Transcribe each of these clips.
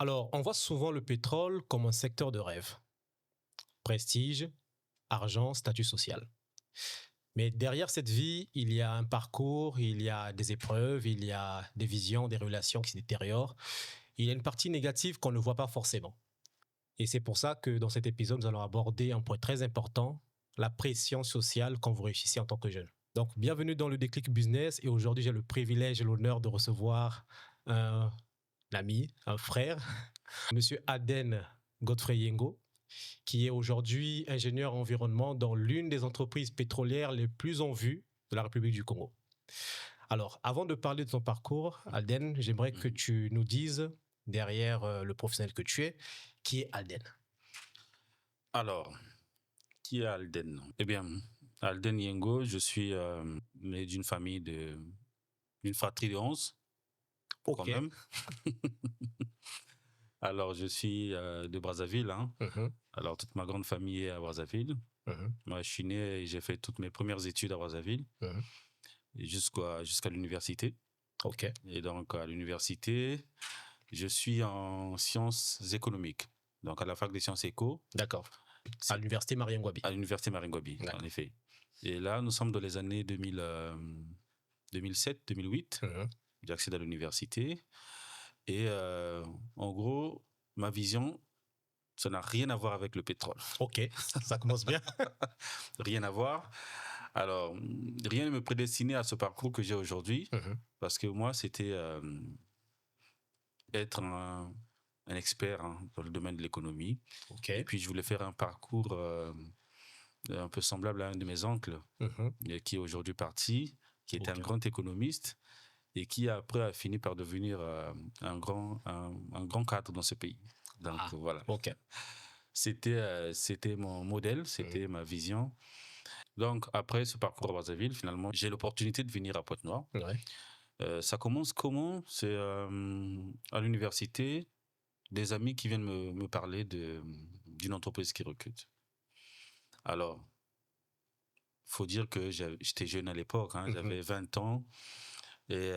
Alors, on voit souvent le pétrole comme un secteur de rêve. Prestige, argent, statut social. Mais derrière cette vie, il y a un parcours, il y a des épreuves, il y a des visions, des relations qui se détériorent. Il y a une partie négative qu'on ne voit pas forcément. Et c'est pour ça que dans cet épisode, nous allons aborder un point très important, la pression sociale quand vous réussissez en tant que jeune. Donc, bienvenue dans le Déclic Business. Et aujourd'hui, j'ai le privilège et l'honneur de recevoir un ami, un frère, Monsieur Aden Godfrey Yengo, qui est aujourd'hui ingénieur environnement dans l'une des entreprises pétrolières les plus en vue de la République du Congo. Alors, avant de parler de ton parcours, Aden, j'aimerais que tu nous dises, derrière le professionnel que tu es, qui est Aden. Alors, qui est Alden? Eh bien, Alden Yengo, je suis né d'une famille d'une fratrie de 11, quand même. Alors, je suis de Brazzaville. Hein. Alors, toute ma grande famille est à Brazzaville. Moi, je suis né et j'ai fait toutes mes premières études à Brazzaville jusqu'à l'université. Et donc, à l'université, je suis en sciences économiques. Donc, à la fac des sciences éco. D'accord. À l'université Marien Ngouabi. À l'université Marien Ngouabi, en effet. Et là, nous sommes dans les années 2007, 2008. J'accède à l'université. Et en gros, ma vision, ça n'a rien à voir avec le pétrole. Ok, ça commence bien. Rien à voir. Alors, rien ne me prédestinait à ce parcours que j'ai aujourd'hui. Parce que moi, c'était être un expert dans le domaine de l'économie. Et puis, je voulais faire un parcours un peu semblable à un de mes oncles, qui est aujourd'hui parti, qui était un grand économiste et qui après a fini par devenir un grand cadre dans ce pays. Donc voilà. C'était mon modèle, c'était ma vision. Donc après ce parcours à Brazzaville, finalement, j'ai l'opportunité de venir à Pointe-Noire. Ça commence comment? C'est à l'université, des amis qui viennent me parler d'une entreprise qui recrute. Alors, faut dire que j'étais jeune à l'époque, j'avais 20 ans et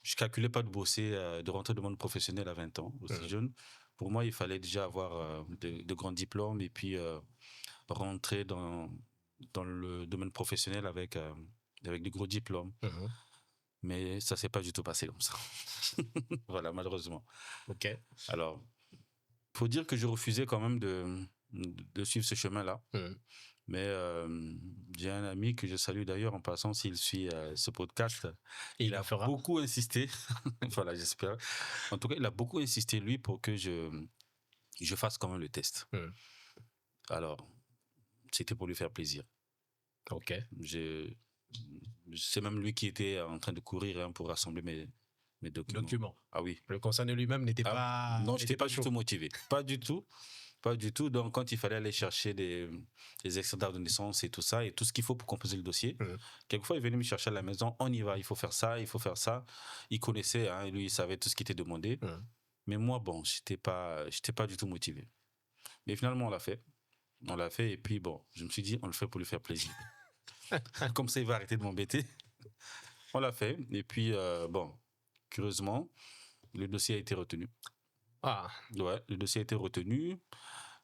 je calculais pas de bosser, de rentrer dans le monde professionnel à 20 ans, aussi jeune. Pour moi, il fallait déjà avoir de grands diplômes et puis rentrer dans le domaine professionnel avec de gros diplômes. Mais ça s'est pas du tout passé comme ça. Voilà, malheureusement. Alors, faut dire que je refusais quand même de suivre ce chemin-là. Mais j'ai un ami que je salue d'ailleurs en passant s'il suit ce podcast. Il a beaucoup insisté. Voilà, j'espère. En tout cas, il a beaucoup insisté, lui, pour que je fasse quand même le test. Alors, c'était pour lui faire plaisir. C'est même lui qui était en train de courir pour rassembler mes documents. Ah oui. Le concerné lui-même n'était pas... Non, je n'étais pas du tout motivé. Pas du tout. Pas du tout. Donc, quand il fallait aller chercher des extraits d'acte de naissance et tout ça, et tout ce qu'il faut pour composer le dossier, quelquefois, il venait me chercher à la maison, on y va, il faut faire ça, il faut faire ça. Il connaissait, lui, il savait tout ce qui était demandé. Mais moi, bon, j'étais pas du tout motivé. Mais finalement, on l'a fait. On l'a fait, et puis bon, je me suis dit, on le fait pour lui faire plaisir. Comme ça, il va arrêter de m'embêter. On l'a fait, et puis, bon, curieusement, le dossier a été retenu. Ouais, le dossier a été retenu,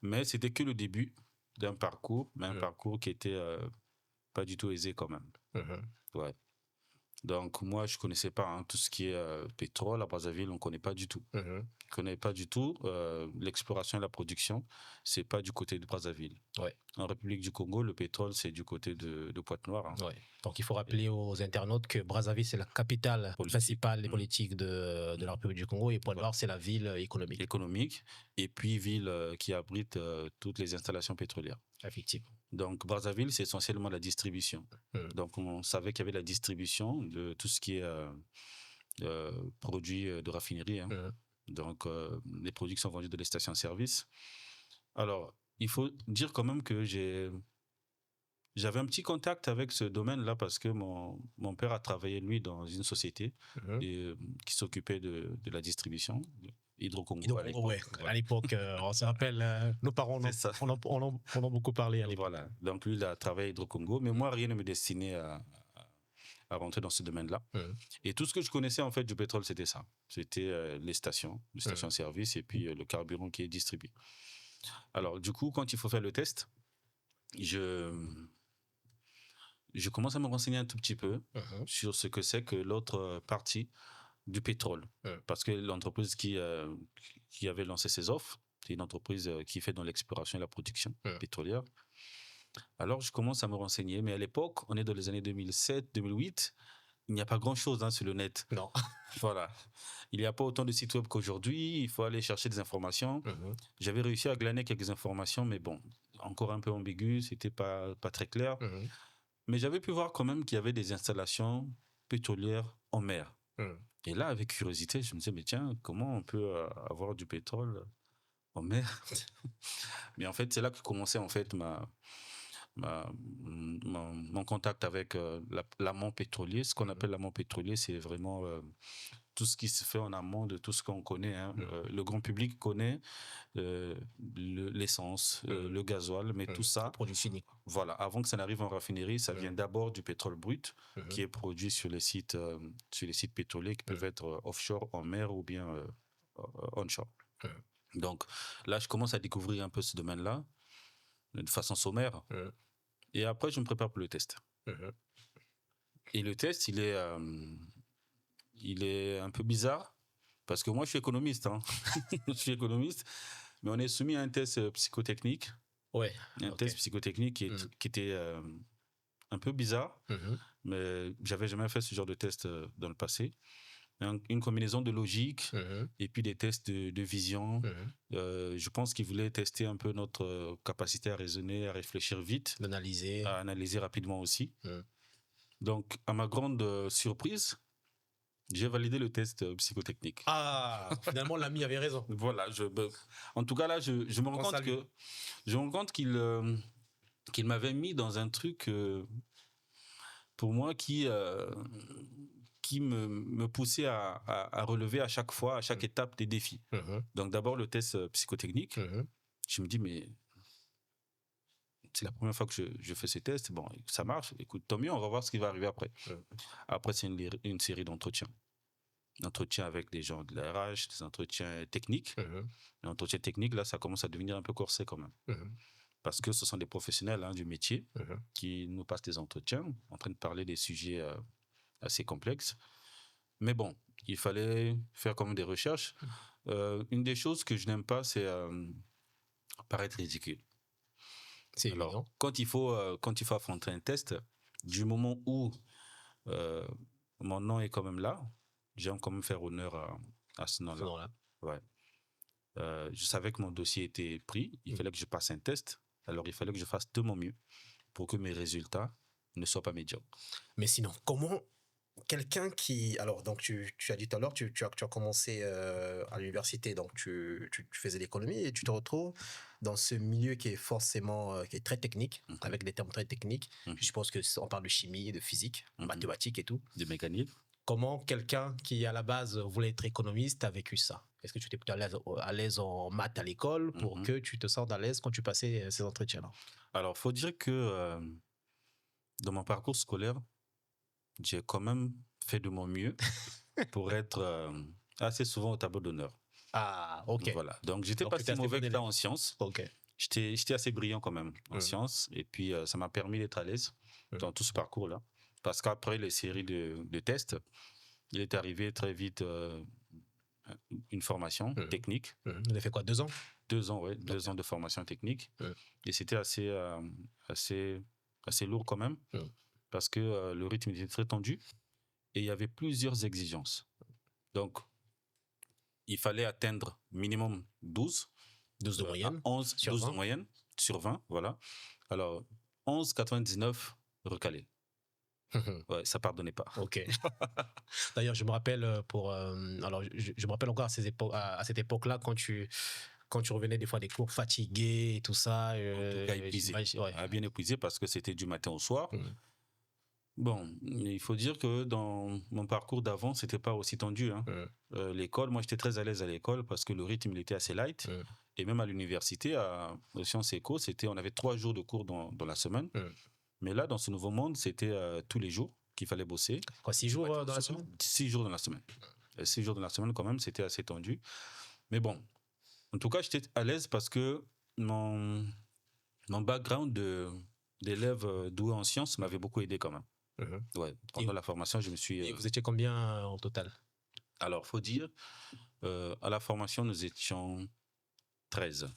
mais c'était que le début d'un parcours, mais un parcours qui était pas du tout aisé quand même. Ouais. Donc moi, je connaissais pas tout ce qui est pétrole à Brazzaville, on connaît pas du tout. On connaît pas du tout l'exploration et la production, c'est pas du côté de Brazzaville. En République du Congo, le pétrole c'est du côté de Pointe-Noire. Donc il faut rappeler aux internautes que Brazzaville c'est la capitale principale des politiques de la République du Congo et Pointe-Noire c'est la ville économique. Et puis ville qui abrite toutes les installations pétrolières. Effectivement. Donc Brazzaville c'est essentiellement la distribution. Donc on savait qu'il y avait la distribution de tout ce qui est produits de raffinerie. Donc les produits qui sont vendus de les stations-service. Alors il faut dire quand même que j'avais un petit contact avec ce domaine-là parce que mon père a travaillé, lui, dans une société qui s'occupait de la distribution. Hydro-Congo à l'époque. On se rappelle, nos parents on en ont beaucoup parlé à l'époque. Voilà. Donc lui, il a travaillé à Hydro-Congo, mais moi, rien ne me destinait à rentrer dans ce domaine-là. Et tout ce que je connaissais en fait du pétrole, c'était ça. C'était les stations-service et puis le carburant qui est distribué. Alors du coup, quand il faut faire le test, je commence à me renseigner un tout petit peu sur ce que c'est que l'autre partie du pétrole. Parce que l'entreprise qui avait lancé ces offres, c'est une entreprise qui fait dans l'exploration et la production pétrolière. Alors, je commence à me renseigner. Mais à l'époque, on est dans les années 2007, 2008. Il n'y a pas grand-chose sur le net. Non. Voilà. Il n'y a pas autant de sites web qu'aujourd'hui. Il faut aller chercher des informations. J'avais réussi à glaner quelques informations, mais bon, encore un peu ambigu. C'était pas très clair. Mais j'avais pu voir quand même qu'il y avait des installations pétrolières en mer. Et là, avec curiosité, je me disais, mais tiens, comment on peut avoir du pétrole en mer? Mais en fait, c'est là que commençait en fait mon contact avec l'amont pétrolier. Ce qu'on appelle l'amont pétrolier, c'est vraiment tout ce qui se fait en amont de tout ce qu'on connaît. Le grand public connaît l'essence, le gasoil, mais tout ça... Produit fini. Voilà, avant que ça n'arrive en raffinerie, ça vient d'abord du pétrole brut qui est produit sur les sites pétroliers qui peuvent être offshore, en mer ou bien onshore. Donc là, je commence à découvrir un peu ce domaine-là de façon sommaire. Et après, je me prépare pour le test. Et le test, il est un peu bizarre parce que moi, je suis économiste. Je suis économiste, mais on est soumis à un test psychotechnique. Ouais. Un test psychotechnique qui était un peu bizarre, mais j'avais jamais fait ce genre de test dans le passé. Une combinaison de logique et puis des tests de vision. Je pense qu'ils voulaient tester un peu notre capacité à raisonner, à réfléchir vite, à analyser rapidement aussi. Donc, à ma grande surprise, j'ai validé le test psychotechnique. Ah, finalement, l'ami avait raison. Voilà. En tout cas, là, je me rends compte qu'il m'avait mis dans un truc, pour moi, qui me poussait à relever à chaque fois, à chaque étape des défis. Donc d'abord le test psychotechnique. Je me dis, mais c'est la première fois que je fais ces tests. Bon, ça marche. Écoute, tant mieux, on va voir ce qui va arriver après. Après, c'est une série d'entretiens. D'entretiens avec des gens de la RH, des entretiens techniques. L'entretien technique, là, ça commence à devenir un peu corsé quand même. Parce que ce sont des professionnels du métier qui nous passent des entretiens en train de parler des sujets assez complexes. Mais bon, il fallait faire quand même des recherches. Une des choses que je n'aime pas, c'est paraître ridicule. C'est évident. Quand il faut affronter un test, du moment où mon nom est quand même là, j'aime quand même faire honneur à ce nom-là. Ouais. Je savais que mon dossier était pris, il fallait que je passe un test, alors il fallait que je fasse de mon mieux pour que mes résultats ne soient pas médiocres. Mais sinon, comment quelqu'un qui... Alors, donc, tu as dit tout à l'heure, tu as commencé à l'université, donc tu faisais l'économie et tu te retrouves dans ce milieu qui est forcément qui est très technique, avec des termes très techniques. Je suppose qu'on parle de chimie, de physique, mathématiques et tout. De mécanique. Comment quelqu'un qui, à la base, voulait être économiste a vécu ça? Est-ce que tu étais plutôt à l'aise en maths à l'école pour que tu te sentes à l'aise quand tu passais ces entretiens-là? Alors, il faut dire que dans mon parcours scolaire, j'ai quand même fait de mon mieux pour être assez souvent au tableau d'honneur. Ah, ok. Voilà. Donc, j'étais pas si mauvais que ça en sciences. Ok. J'étais assez brillant quand même en sciences. Et puis, ça m'a permis d'être à l'aise dans tout ce parcours-là. Parce qu'après les séries de tests, il est arrivé très vite une formation technique. Vous avez fait quoi, 2 ans? 2 ans, oui. 2 ans de formation technique. Et c'était assez lourd quand même. Parce que le rythme était très tendu. Et il y avait plusieurs exigences. Donc, il fallait atteindre minimum 12. 12 de moyenne. 11, 12 de moyenne sur 20, voilà. Alors, 11,99 recalé. Ouais, ça pardonnait pas. Ok. D'ailleurs, je me rappelle alors je me rappelle encore à cette époque-là quand tu revenais des fois des cours fatigué et tout ça. En tout cas, épuisé. Ouais. Bien épuisé parce que c'était du matin au soir. Bon, il faut dire que dans mon parcours d'avant, c'était pas aussi tendu. L'école, moi, j'étais très à l'aise à l'école parce que le rythme, il était assez light. Et même à l'université, à Sciences Éco, on avait 3 jours de cours dans la semaine. Mais là, dans ce nouveau monde, c'était tous les jours. qu'il fallait bosser. Quoi, 6 jours dans la semaine? 6 jours dans la semaine. 6 jours dans la semaine, quand même, c'était assez tendu. Mais bon, en tout cas, j'étais à l'aise parce que mon background d'élève doué en sciences m'avait beaucoup aidé quand même. Ouais, pendant la formation, je me suis... Et vous étiez combien en total? Alors, il faut dire, à la formation, nous étions 13.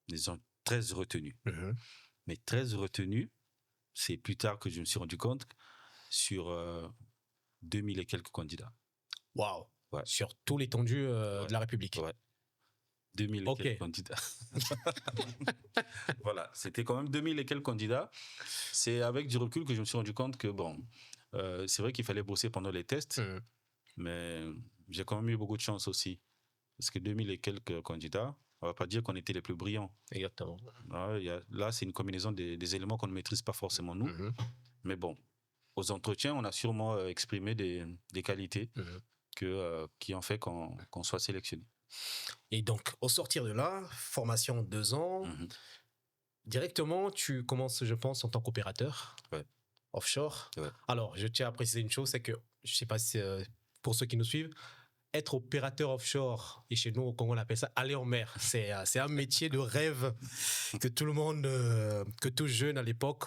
Disons 13 retenus. Mais 13 retenus, c'est plus tard que je me suis rendu compte, sur 2000 et quelques candidats. Waouh! Ouais. Sur tout l'étendue de la République. Ouais. 2000 et quelques candidats. Voilà, c'était quand même 2000 et quelques candidats. C'est avec du recul que je me suis rendu compte que, bon, c'est vrai qu'il fallait bosser pendant les tests, mais j'ai quand même eu beaucoup de chance aussi. Parce que 2000 et quelques candidats, on ne va pas dire qu'on était les plus brillants. Exactement. Là, c'est une combinaison des éléments qu'on ne maîtrise pas forcément nous. Mais bon, aux entretiens, on a sûrement exprimé des qualités qui ont fait qu'on soit sélectionné. Et donc, au sortir de là, formation 2 ans, directement, tu commences, je pense, en tant qu'opérateur offshore. Ouais. Alors, je tiens à préciser une chose, c'est que, je ne sais pas si pour ceux qui nous suivent, être opérateur offshore, et chez nous au Congo on appelle ça aller en mer, c'est un métier de rêve que tout le monde, que tout jeune à l'époque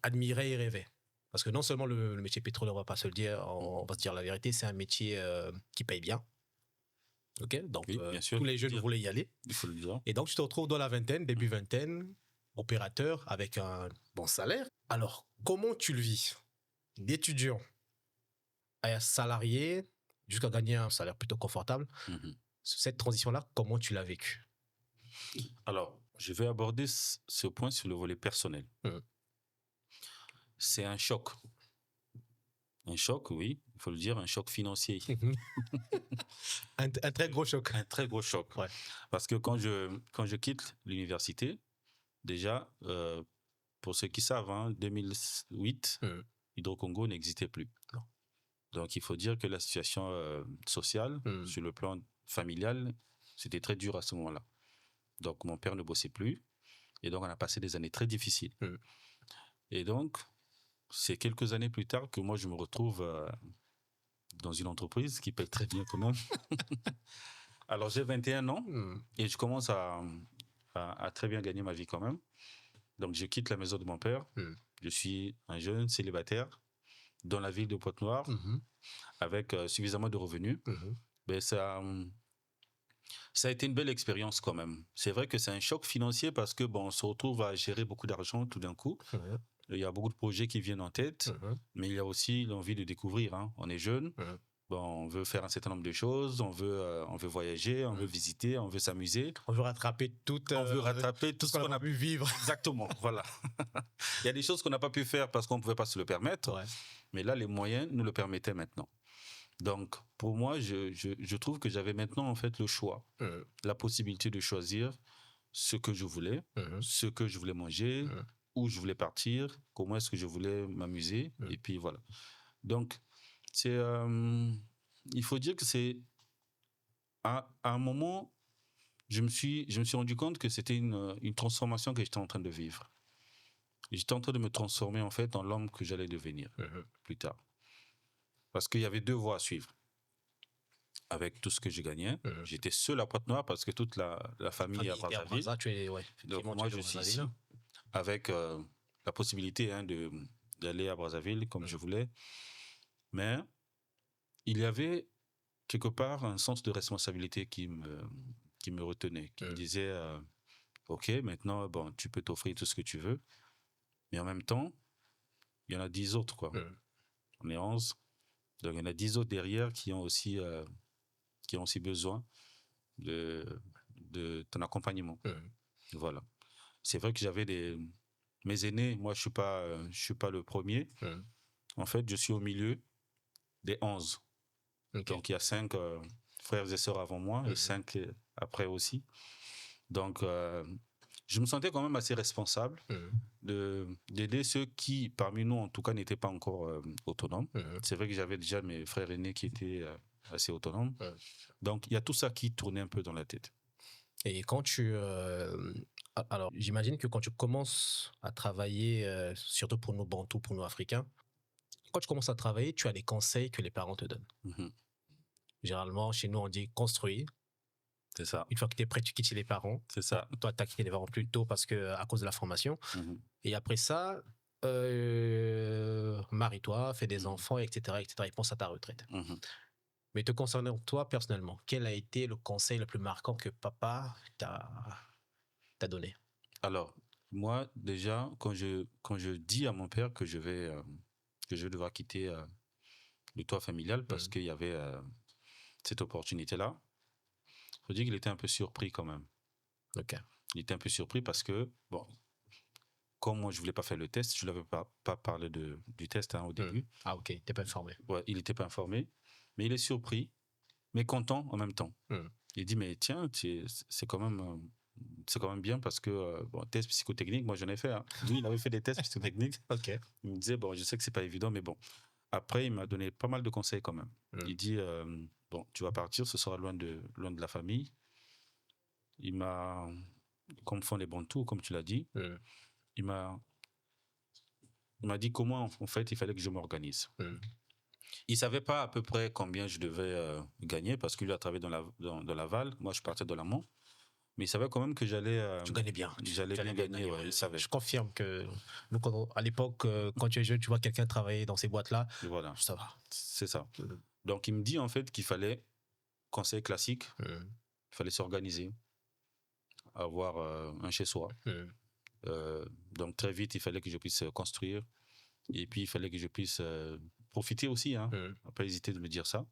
admirait et rêvait. Parce que non seulement le métier pétrolier, on va pas se le dire, on va se dire la vérité, c'est un métier qui paye bien. Ok, donc oui, tous les jeunes voulaient y aller. Il faut le dire. Et donc tu te retrouves dans la vingtaine, début vingtaine, opérateur avec un bon salaire. Alors comment tu le vis d'étudiant à salarié jusqu'à gagner un salaire plutôt confortable? Cette transition-là, comment tu l'as vécue? Alors, je vais aborder ce point sur le volet personnel. C'est un choc. Un choc, oui, il faut le dire, un choc financier. un très gros choc. Un très gros choc. Ouais. Parce que quand je quitte l'université, déjà, pour ceux qui savent, 2008, Hydro-Congo n'existait plus. Non. Donc, il faut dire que la situation sociale, sur le plan familial, c'était très dur à ce moment-là. Donc, mon père ne bossait plus. Et donc, on a passé des années très difficiles. Et donc, c'est quelques années plus tard que moi, je me retrouve dans une entreprise qui paye très bien quand même. Alors, j'ai 21 ans et je commence à très bien gagner ma vie quand même. Donc, je quitte la maison de mon père. Je suis un jeune célibataire dans la ville de Pointe-Noire avec suffisamment de revenus. Mais ça a été une belle expérience quand même. C'est vrai que c'est un choc financier parce que on se retrouve à gérer beaucoup d'argent tout d'un coup. Il y a beaucoup de projets qui viennent en tête, mais il y a aussi l'envie de découvrir. On est jeune, on veut faire un certain nombre de choses, on veut voyager, on veut visiter, on veut s'amuser. On veut rattraper tout ce qu'on a pu vivre. Exactement, voilà. Il y a des choses qu'on n'a pas pu faire parce qu'on ne pouvait pas se le permettre, mais là, les moyens nous le permettaient maintenant. Donc, pour moi, je trouve que j'avais maintenant en fait le choix, la possibilité de choisir ce que je voulais, ce que je voulais manger, où je voulais partir, comment est-ce que je voulais m'amuser, et puis voilà. Donc, il faut dire que c'est à un moment, je me suis rendu compte que c'était une transformation que j'étais en train de vivre. J'étais en train de me transformer en fait en l'homme que j'allais devenir plus tard. Parce qu'il y avait 2 voies à suivre. Avec tout ce que je gagnais, j'étais seul à Pointe-Noire parce que toute la famille est à Brazzaville. Donc moi, je suis ici avec la possibilité d'aller à Brazzaville comme je voulais. Mais il y avait quelque part un sens de responsabilité qui me retenait, qui me disait OK, maintenant, tu peux t'offrir tout ce que tu veux. Mais en même temps, il y en a 10 autres, quoi. On est 11. Donc, il y en a 10 autres derrière qui ont aussi besoin de ton accompagnement. Voilà. C'est vrai que j'avais mes aînés. Moi, je suis pas le premier. En fait, je suis au milieu des 11. Donc, il y a 5 frères et sœurs avant moi et 5 après aussi. Donc, je me sentais quand même assez responsable d'aider ceux qui, parmi nous, en tout cas, n'étaient pas encore autonomes. C'est vrai que j'avais déjà mes frères aînés qui étaient assez autonomes. Donc, il y a tout ça qui tournait un peu dans la tête. Et quand alors, j'imagine que quand tu commences à travailler, surtout pour nous Bantous, pour nous Africains, quand tu commences à travailler, tu as des conseils que les parents te donnent. Généralement, chez nous, on dit construire. C'est ça. Une fois que tu es prêt, tu quittes chez les parents. C'est ça. Toi, tu as quitté les parents plus tôt à cause de la formation. Et après ça, marie-toi, fais des enfants, etc., etc. Et pense à ta retraite. Mais te concernant toi personnellement, quel a été le conseil le plus marquant que papa t'a donné? Alors, moi, déjà, quand je dis à mon père que je vais devoir quitter le toit familial parce qu'il y avait cette opportunité-là, il faut dire qu'il était un peu surpris quand même. Ok. Il était un peu surpris parce que, bon, comme moi, je voulais pas faire le test, je ne lui avais pas parlé du test au début. Ah, ok, tu n'es pas informé. Ouais, il n'était pas informé, mais il est surpris, mais content en même temps. Il dit, mais tiens, c'est quand même bien parce que, bon, test psychotechnique, moi, j'en ai fait. Lui, il avait fait des tests psychotechniques. Ok. Il me disait, bon, je sais que c'est pas évident, mais bon. Après, il m'a donné pas mal de conseils quand même. Il dit, bon, tu vas partir, ce sera loin de la famille. Il m'a, comme font les Bantous, comme tu l'as dit, il m'a dit comment, en fait, il fallait que je m'organise. Il savait pas à peu près combien je devais gagner parce qu'il a travaillé dans l'aval. Moi, je partais de l'amont. Mais il savait quand même que j'allais... tu gagnais bien. J'allais bien gagner, ouais, il savait. Je confirme que nous, à l'époque, quand tu es jeune, tu vois quelqu'un travailler dans ces boîtes-là, voilà. Ça va. C'est ça. Donc, il me dit en fait qu'il fallait, conseil classique, il fallait s'organiser, avoir un chez-soi. Donc, très vite, il fallait que je puisse construire. Et puis, il fallait que je puisse profiter aussi. Pas hésiter de me dire ça.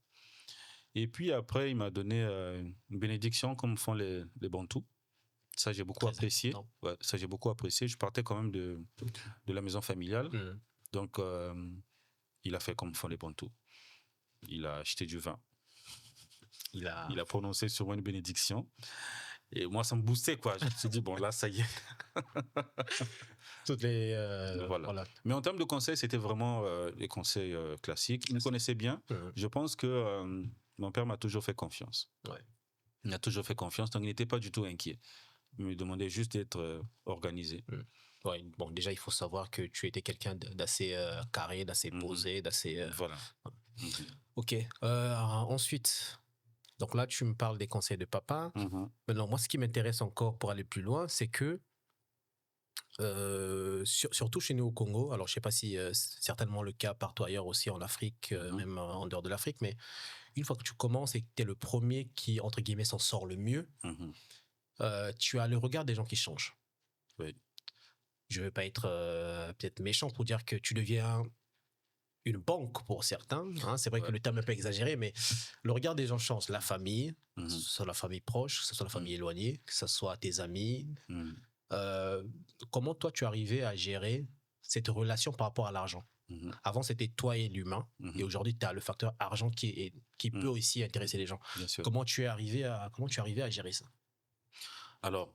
Et puis après, il m'a donné une bénédiction comme font les Bantous. Ça, j'ai beaucoup apprécié. Ouais, ça, j'ai beaucoup apprécié. Je partais quand même de la maison familiale. Donc, il a fait comme font les Bantous. Il a acheté du vin. Il a prononcé sur moi une bénédiction. Et moi, ça me boostait, quoi. Je me suis dit, bon, là, ça y est. Toutes les... voilà. Mais en termes de conseils, c'était vraiment les conseils classiques. Il me connaissait bien. Je pense que mon père m'a toujours fait confiance. Ouais. Il m'a toujours fait confiance, donc il n'était pas du tout inquiet. Il me demandait juste d'être organisé. Ouais, bon, déjà, il faut savoir que tu étais quelqu'un d'assez carré, d'assez posé, d'assez... Voilà. Ok. Ensuite, donc là, tu me parles des conseils de papa. Maintenant, moi, ce qui m'intéresse encore pour aller plus loin, c'est que surtout chez nous au Congo, alors je ne sais pas si c'est certainement le cas partout ailleurs aussi en Afrique, même en dehors de l'Afrique, mais une fois que tu commences et que tu es le premier qui, entre guillemets, s'en sort le mieux, tu as le regard des gens qui changent. Oui. Je ne veux pas être peut-être méchant pour dire que tu deviens une banque pour certains. C'est vrai que le terme est un peu exagéré, mais le regard des gens change. La famille, que ce soit la famille proche, que ce soit la famille éloignée, que ce soit tes amis. Comment toi, tu arrivais à gérer cette relation par rapport à l'argent? Avant, c'était toi et l'humain. Et aujourd'hui, tu as le facteur argent qui peut aussi intéresser les gens. Comment tu es arrivé à gérer ça? Alors,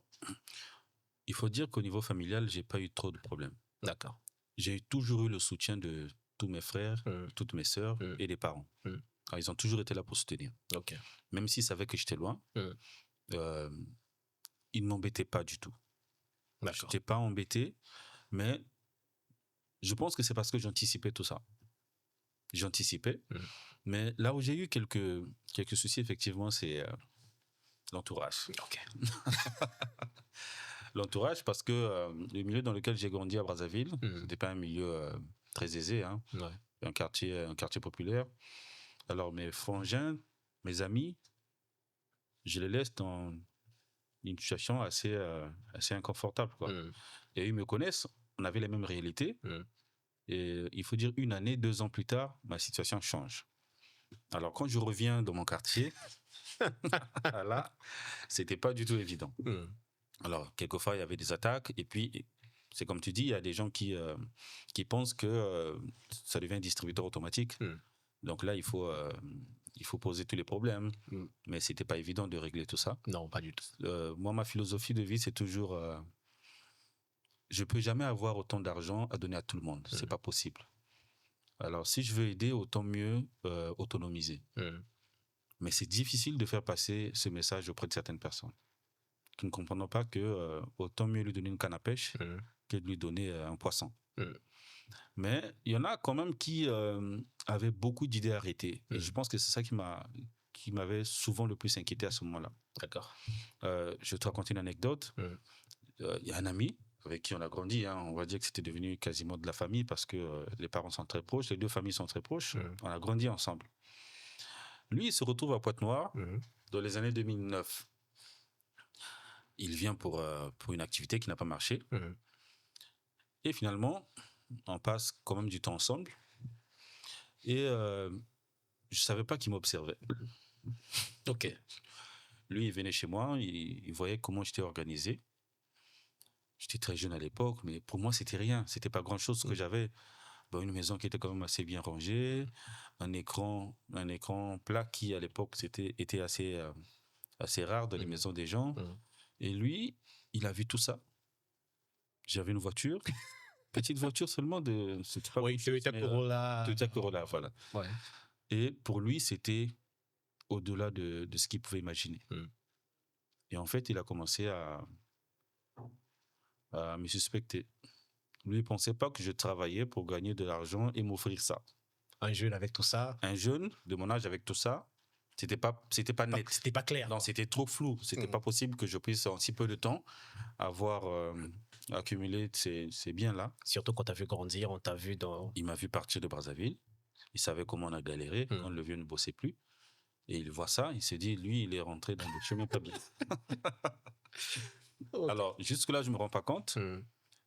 il faut dire qu'au niveau familial, j'ai pas eu trop de problèmes. D'accord. J'ai toujours eu le soutien de tous mes frères, toutes mes sœurs et des parents. Alors, ils ont toujours été là pour soutenir. Okay. Même s'ils savaient que j'étais loin, ils ne m'embêtaient pas du tout. Je n'étais pas embêté, mais je pense que c'est parce que j'anticipais tout ça. J'anticipais, mais là où j'ai eu quelques soucis, effectivement, c'est l'entourage. Okay. L'entourage, parce que le milieu dans lequel j'ai grandi à Brazzaville, c'était pas un milieu très aisé, un quartier populaire. Alors mes frangins, mes amis, je les laisse dans une situation assez inconfortable, quoi. Et ils me connaissent, on avait les mêmes réalités. Et il faut dire 1 année, 2 ans plus tard, ma situation change. Alors quand je reviens dans mon quartier, là, c'était pas du tout évident. Alors, quelquefois, il y avait des attaques. Et puis, c'est comme tu dis, il y a des gens qui pensent que ça devient un distributeur automatique. Donc là, il faut poser tous les problèmes. Mais ce n'était pas évident de régler tout ça. Non, pas du tout. Moi, ma philosophie de vie, c'est toujours... je ne peux jamais avoir autant d'argent à donner à tout le monde. Ce n'est pas possible. Alors, si je veux aider, autant mieux autonomiser. Mais c'est difficile de faire passer ce message auprès de certaines personnes qui ne comprennent pas que autant mieux lui donner une canne à pêche que de lui donner un poisson. Mais il y en a quand même qui avaient beaucoup d'idées arrêtées. Et je pense que c'est ça qui m'avait souvent le plus inquiété à ce moment-là. D'accord. Je vais te raconter une anecdote. Il y a un ami avec qui on a grandi. Hein. On va dire que c'était devenu quasiment de la famille parce que les parents sont très proches, les deux familles sont très proches. On a grandi ensemble. Lui, il se retrouve à Pointe-Noire dans les années 2009. Il vient pour une activité qui n'a pas marché. Et finalement, on passe quand même du temps ensemble. Et je ne savais pas qu'il m'observait. Ok. Lui, il venait chez moi, il voyait comment j'étais organisé. J'étais très jeune à l'époque, mais pour moi, c'était rien. C'était pas grand-chose ce que j'avais. Bon, une maison qui était quand même assez bien rangée, un écran plat qui, à l'époque, était assez rare dans les maisons des gens. Et lui, il a vu tout ça. J'avais une voiture, petite voiture seulement de... Oui, Toyota Corolla. Toyota Corolla, voilà. Ouais. Et pour lui, c'était au-delà de ce qu'il pouvait imaginer. Et en fait, il a commencé à me suspecter. Lui, il ne pensait pas que je travaillais pour gagner de l'argent et m'offrir ça. Un jeune avec tout ça. Un jeune de mon âge avec tout ça, c'était pas net. C'était pas clair. Non, c'était trop flou. C'était pas possible que je puisse, en si peu de temps, avoir accumulé ces biens-là. Surtout quand tu as vu grandir, on t'a vu dans... Il m'a vu partir de Brazzaville. Il savait comment on a galéré quand le vieux ne bossait plus. Et il voit ça, il s'est dit, lui, il est rentré dans le chemin pas bien. Okay. Alors, jusque-là, je ne me rends pas compte.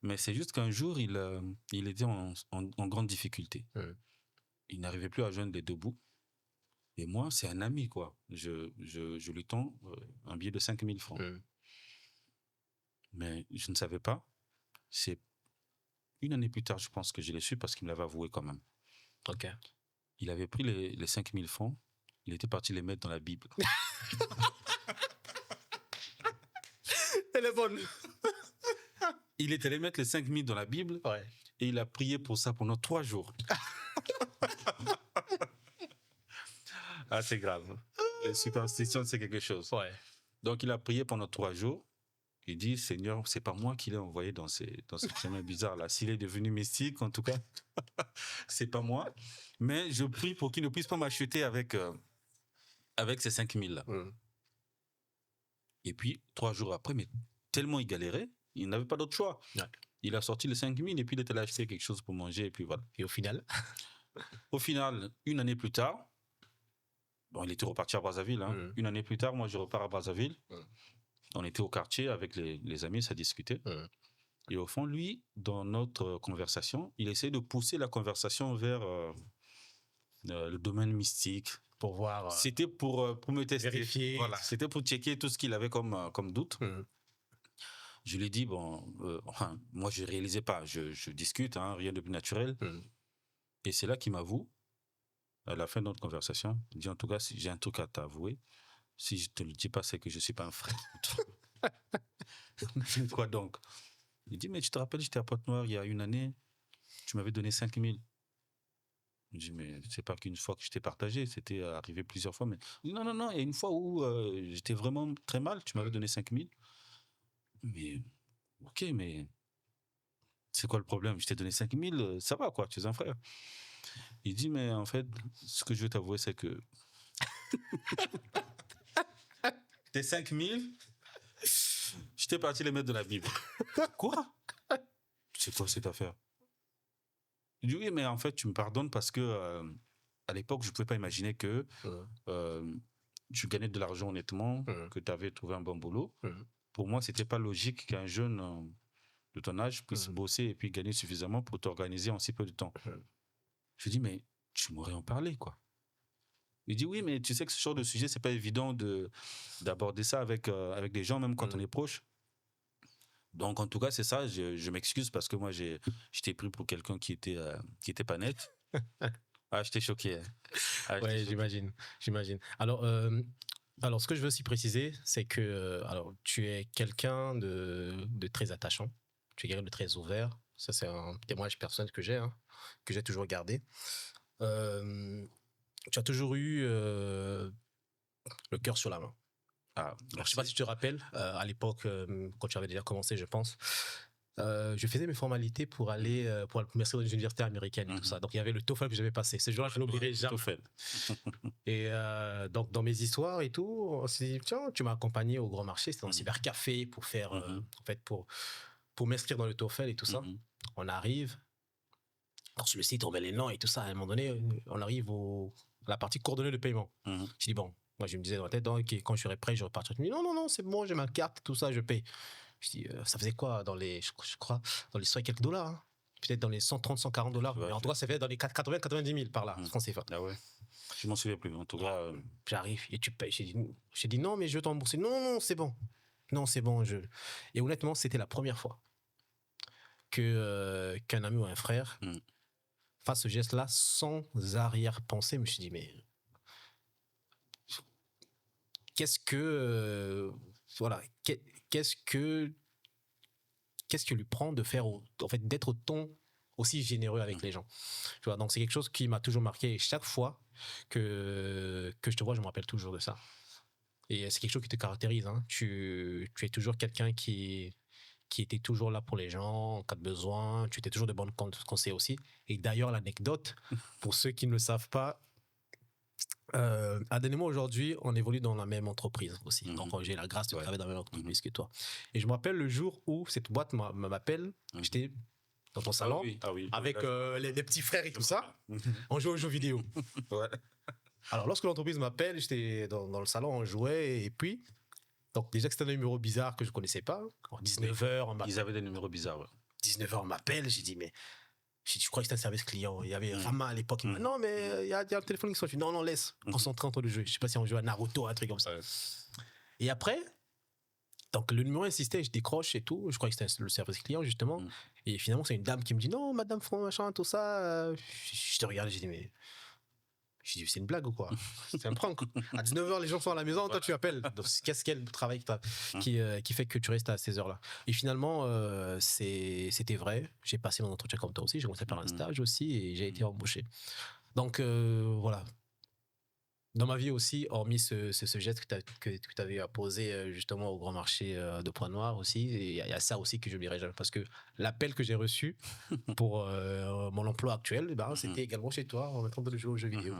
Mais c'est juste qu'un jour, il était en grande difficulté. Il n'arrivait plus à joindre les deux bouts. Et moi, c'est un ami, quoi. Je lui tends un billet de 5 000 francs. Mais je ne savais pas. C'est une année plus tard, je pense que je l'ai su parce qu'il me l'avait avoué quand même. Ok. Il avait pris les 5 000 francs. Il était parti les mettre dans la Bible. Elle est bonne. Il est allé mettre les 5 000 dans la Bible et il a prié pour ça pendant 3 jours. Ah, c'est grave. Les superstitions, c'est quelque chose. Ouais. Donc, il a prié pendant 3 jours. Il dit, Seigneur, c'est pas moi qui l'ai envoyé dans ce chemin bizarre-là. S'il est devenu mystique, en tout cas, c'est pas moi. Mais je prie pour qu'il ne puisse pas m'acheter avec ces 5 000-là. Et puis, 3 jours après, mais tellement il galérait, il n'avait pas d'autre choix. Ouais. Il a sorti les 5 000 et puis il est allé acheter quelque chose pour manger et puis voilà. Et au final, une année plus tard, bon, il était reparti à Brazzaville. Hein. Une année plus tard, moi, je repars à Brazzaville. On était au quartier avec les amis, ça discutait. Et au fond, lui, dans notre conversation, il essayait de pousser la conversation vers le domaine mystique. Pour voir. C'était pour me tester. Vérifier. Voilà, c'était pour checker tout ce qu'il avait comme doute. Je lui ai dit, moi, je ne réalisais pas. Je discute, hein, rien de plus naturel. Et c'est là qu'il m'avoue, à la fin de notre conversation, il dit, en tout cas, si j'ai un truc à t'avouer, si je ne te le dis pas, c'est que je ne suis pas un frère. Quoi donc? Il dit, mais tu te rappelles, j'étais à Pointe-Noire il y a une année, tu m'avais donné 5 000. Je dis, mais c'est pas qu'une fois que je t'ai partagé, c'était arrivé plusieurs fois. Mais non, il y a une fois où j'étais vraiment très mal, tu m'avais donné 5 000. Mais, ok, mais c'est quoi le problème? Je t'ai donné 5 000, ça va quoi, tu es un frère. Il dit, mais en fait, ce que je veux t'avouer, c'est que tes 5 000, j'étais parti les mettre dans la Bible. Quoi? C'est quoi cette affaire? Il dit, oui, mais en fait, tu me pardonnes parce que à l'époque, je ne pouvais pas imaginer que tu gagnais de l'argent honnêtement, que tu avais trouvé un bon boulot. Pour moi, ce n'était pas logique qu'un jeune de ton âge puisse bosser et puis gagner suffisamment pour t'organiser en si peu de temps. Je lui dis, mais tu m'aurais en parlé, quoi. Il dit, oui, mais tu sais que ce genre de sujet, ce n'est pas évident d'aborder ça avec des gens, même quand on est proche. Donc, en tout cas, c'est ça. Je m'excuse parce que moi, j'étais pris pour quelqu'un qui était pas net. Ah, j'étais choqué. Oui, j'imagine. Alors, ce que je veux aussi préciser, c'est que tu es quelqu'un de très attachant. Tu es quelqu'un de très ouvert. Ça, c'est un témoignage personnel que j'ai toujours gardé. Tu as toujours eu le cœur sur la main. Alors, je ne sais pas si tu te rappelles, à l'époque, quand tu avais déjà commencé, je pense, je faisais mes formalités pour aller m'inscrire dans une université américaine et tout ça. Donc, il y avait le TOEFL que j'avais passé. Ce jour-là, je n'oublierai jamais. Et donc, dans mes histoires et tout, on s'est dit, tiens, tu m'as accompagné au Grand Marché, c'était dans un cybercafé pour faire, en fait, pour m'inscrire dans le TOEFL et tout ça. On arrive, sur le site, on met les noms et tout ça. À un moment donné, on arrive à la partie coordonnées de paiement. Je dis, bon, moi, je me disais dans la tête, quand je serai prêt, je repartirai. Je me dis, non, c'est bon, j'ai ma carte, tout ça, je paye. Je dis, ça faisait quoi dans les, je crois, dans les 100 et quelques dollars, hein. Peut-être dans les 130, 140 dollars. Mais en tout cas, ça fait dans les 80, 90 000 par là, francs CFA. Ah ouais. Je m'en souviens plus. En tout cas, j'arrive et tu payes. J'ai dit, non, mais je vais t'en rembourser. Non, c'est bon. Non, c'est bon. Et honnêtement, c'était la première fois qu'un ami ou un frère fasse ce geste-là sans arrière-pensée. Je me suis dit, mais qu'est-ce que lui prend de faire, en fait, d'être autant aussi généreux avec les gens, tu vois. Donc c'est quelque chose qui m'a toujours marqué. Et chaque fois que je te vois, je me rappelle toujours de ça. Et c'est quelque chose qui te caractérise, hein. Tu es toujours quelqu'un qui était toujours là pour les gens en cas de besoin. Tu étais toujours de bons conseils aussi. Et d'ailleurs, l'anecdote, pour ceux qui ne le savent pas, Adam et moi aujourd'hui, on évolue dans la même entreprise aussi. Donc j'ai la grâce de travailler dans la même entreprise que toi. Et je me rappelle le jour où cette boîte m'appelle, j'étais dans ton salon avec les petits frères et tout ça. On jouait aux jeux vidéo. Alors lorsque l'entreprise m'appelle, j'étais dans le salon, on jouait et puis donc déjà que c'était un numéro bizarre que je connaissais pas. 19h, ils avaient des numéros bizarres. 19h on m'appelle, j'ai dit mais je crois que c'était un service client. Il y avait Rama à l'époque. Non, mais il y a un téléphone qui sonne. Non, laisse. Concentré entre le jeu. Je sais pas si on joue à Naruto, un truc comme ça. Et après, donc le numéro insistait, je décroche et tout. Je crois que c'était le service client, justement. Et finalement, c'est une dame qui me dit non, madame, machin, tout ça. Je te regarde, j'ai dit, mais. Je dis, c'est une blague ou quoi? C'est un prank. À 19h, les gens sont à la maison, toi tu appelles. Donc, qu'est-ce qu'est le travail qui fait que tu restes à ces heures-là? Et finalement, c'était vrai. J'ai passé mon entretien comme toi aussi. J'ai commencé par un stage aussi et j'ai été embauché. Donc, voilà. Dans ma vie aussi, hormis ce geste que tu avais posé justement au Grand Marché de Pointe-Noire aussi, il y a ça aussi que je n'oublierai jamais. Parce que l'appel que j'ai reçu pour mon emploi actuel, c'était également chez toi en train de jouer aux jeux vidéo.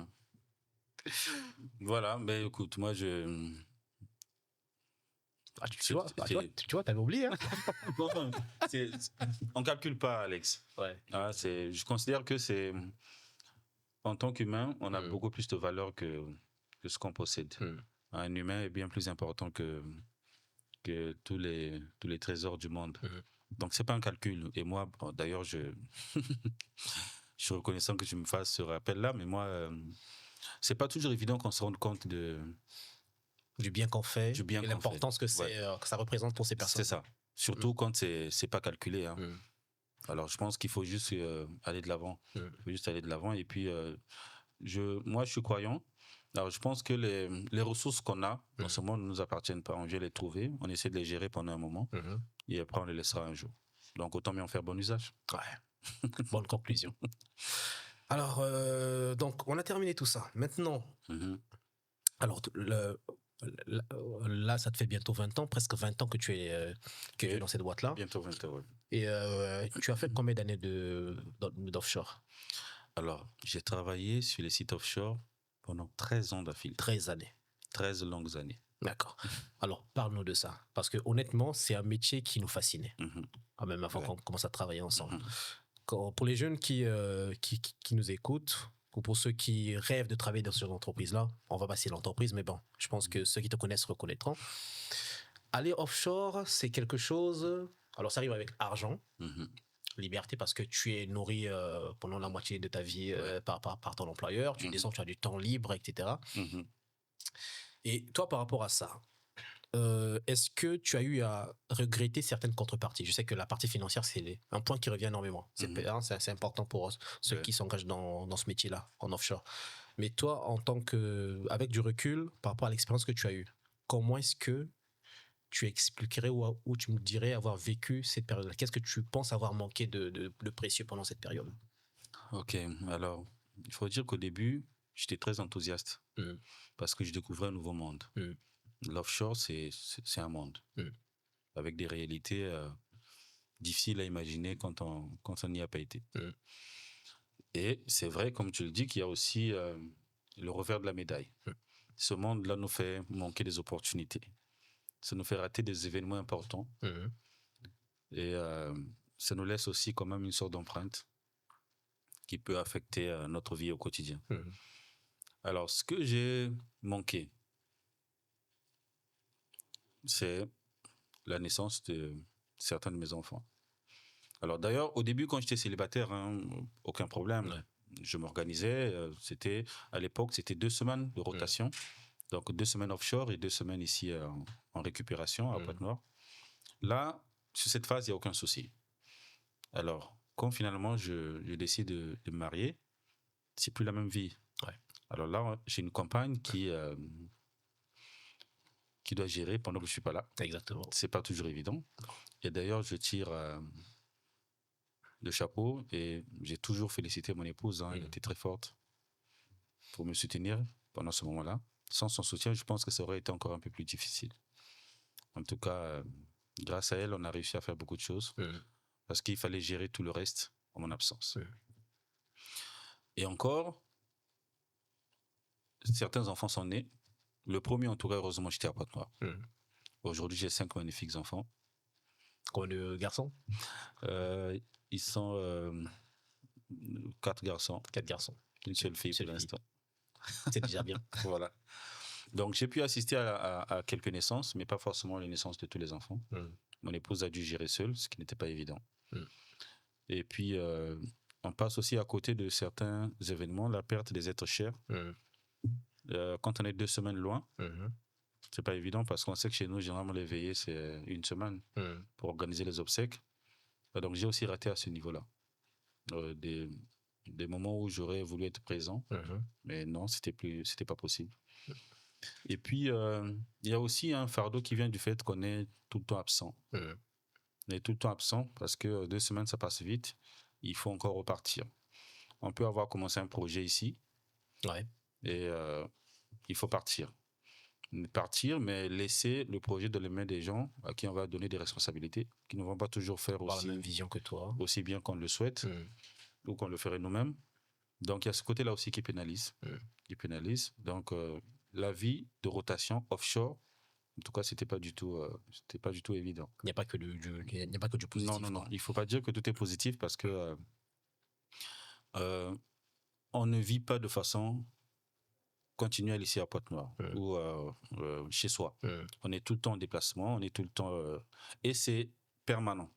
Voilà, mais écoute, moi je. Tu vois, t'avais oublié. Hein. On calcule pas, Alex. Je considère que c'est. En tant qu'humain, on a beaucoup plus de valeur que ce qu'on possède. Un humain est bien plus important que tous les trésors du monde. Donc, c'est pas un calcul. Et moi, d'ailleurs, je suis reconnaissant que tu me fasses ce rappel-là, mais moi, c'est pas toujours évident qu'on se rende compte du bien qu'on fait, et l'importance que ça représente pour ces personnes. C'est ça. Surtout quand c'est pas calculé. Hein. Alors, je pense qu'il faut juste aller de l'avant. Il faut juste aller de l'avant. Et puis, moi, je suis croyant. Alors, je pense que les ressources qu'on a dans ce monde ne nous appartiennent pas. On vient les trouver, on essaie de les gérer pendant un moment, et après, on les laissera un jour. Donc, autant mieux en faire bon usage. Ouais. Bonne conclusion. Alors, donc, on a terminé tout ça. Maintenant, alors, là, ça te fait bientôt 20 ans, presque 20 ans que tu es dans cette boîte-là. Bientôt 20 ans, oui. Et tu as fait combien d'années d'offshore? Alors, j'ai travaillé sur les sites offshore pendant 13 ans d'affilée. 13 années. 13 longues années. D'accord. Alors, parle-nous de ça. Parce que honnêtement, c'est un métier qui nous fascinait. Quand même, avant qu'on commence à travailler ensemble. Pour les jeunes qui nous écoutent, ou pour ceux qui rêvent de travailler dans cette entreprise-là, on va passer l'entreprise, mais bon, je pense que ceux qui te connaissent reconnaîtront. Aller offshore, c'est quelque chose... Alors, ça arrive avec argent, liberté, parce que tu es nourri pendant la moitié de ta vie par ton employeur. Tu descends, tu as du temps libre, etc. Et toi, par rapport à ça, est-ce que tu as eu à regretter certaines contreparties? Je sais que la partie financière, c'est un point qui revient énormément. C'est important pour ceux qui s'engagent dans ce métier-là, en offshore. Mais toi, avec du recul, par rapport à l'expérience que tu as eue, comment est-ce que tu expliquerais ou tu me dirais avoir vécu cette période-là? Qu'est-ce que tu penses avoir manqué de précieux pendant cette période? Ok, alors, il faut dire qu'au début, j'étais très enthousiaste parce que je découvrais un nouveau monde. L'offshore, c'est un monde avec des réalités difficile à imaginer quand on n'y a pas été. Et c'est vrai, comme tu le dis, qu'il y a aussi le revers de la médaille. Ce monde-là nous fait manquer des opportunités. Ça nous fait rater des événements importants. Et ça nous laisse aussi quand même une sorte d'empreinte qui peut affecter notre vie au quotidien. Alors, ce que j'ai manqué, c'est la naissance de certains de mes enfants. Alors d'ailleurs, au début, quand j'étais célibataire, aucun problème. Ouais. Je m'organisais. À l'époque, c'était 2 semaines de rotation. Donc 2 semaines offshore et 2 semaines ici en récupération à Pointe-Noire. Là, sur cette phase, il n'y a aucun souci. Alors, quand finalement je décide de me marier, c'est plus la même vie. Ouais. Alors là, j'ai une compagne qui doit gérer pendant que je suis pas là. Exactement. C'est pas toujours évident. Et d'ailleurs, je tire le chapeau et j'ai toujours félicité mon épouse. Elle était très forte pour me soutenir pendant ce moment-là. Sans son soutien, je pense que ça aurait été encore un peu plus difficile. En tout cas, grâce à elle, on a réussi à faire beaucoup de choses parce qu'il fallait gérer tout le reste en mon absence. Et encore, certains enfants sont nés. Le premier, en tout cas, heureusement, j'étais à Pointe-Noire. Aujourd'hui, j'ai 5 magnifiques enfants. Combien de garçons? Ils sont 4 garçons. 4 garçons. Une seule fille pour l'instant. C'est déjà bien. Voilà. Donc, j'ai pu assister à quelques naissances, mais pas forcément les naissances de tous les enfants. Mon épouse a dû gérer seule, ce qui n'était pas évident. Et puis, on passe aussi à côté de certains événements, la perte des êtres chers. Quand on est 2 semaines loin, c'est pas évident parce qu'on sait que chez nous, généralement, les veillées, c'est 1 semaine pour organiser les obsèques. Donc, j'ai aussi raté à ce niveau-là. Des moments où j'aurais voulu être présent, mais non, c'était pas possible. Et puis, il y a aussi un fardeau qui vient du fait qu'on est tout le temps absent. On est tout le temps absent parce que 2 semaines, ça passe vite. Il faut encore repartir. On peut avoir commencé un projet ici. Ouais. Et il faut partir. Partir, mais laisser le projet dans les mains des gens à qui on va donner des responsabilités, qui ne vont pas toujours faire aussi la même vision que toi, aussi bien qu'on le souhaite ou qu'on le ferait nous-mêmes. Donc, il y a ce côté-là aussi qui pénalise. Donc, la vie de rotation offshore, en tout cas, c'était pas du tout évident. Il n'y a pas que du positif. Non. Il faut pas dire que tout est positif parce que on ne vit pas de façon continuelle ici à Pointe-Noire ou chez soi. On est tout le temps en déplacement, on est tout le temps et c'est permanent.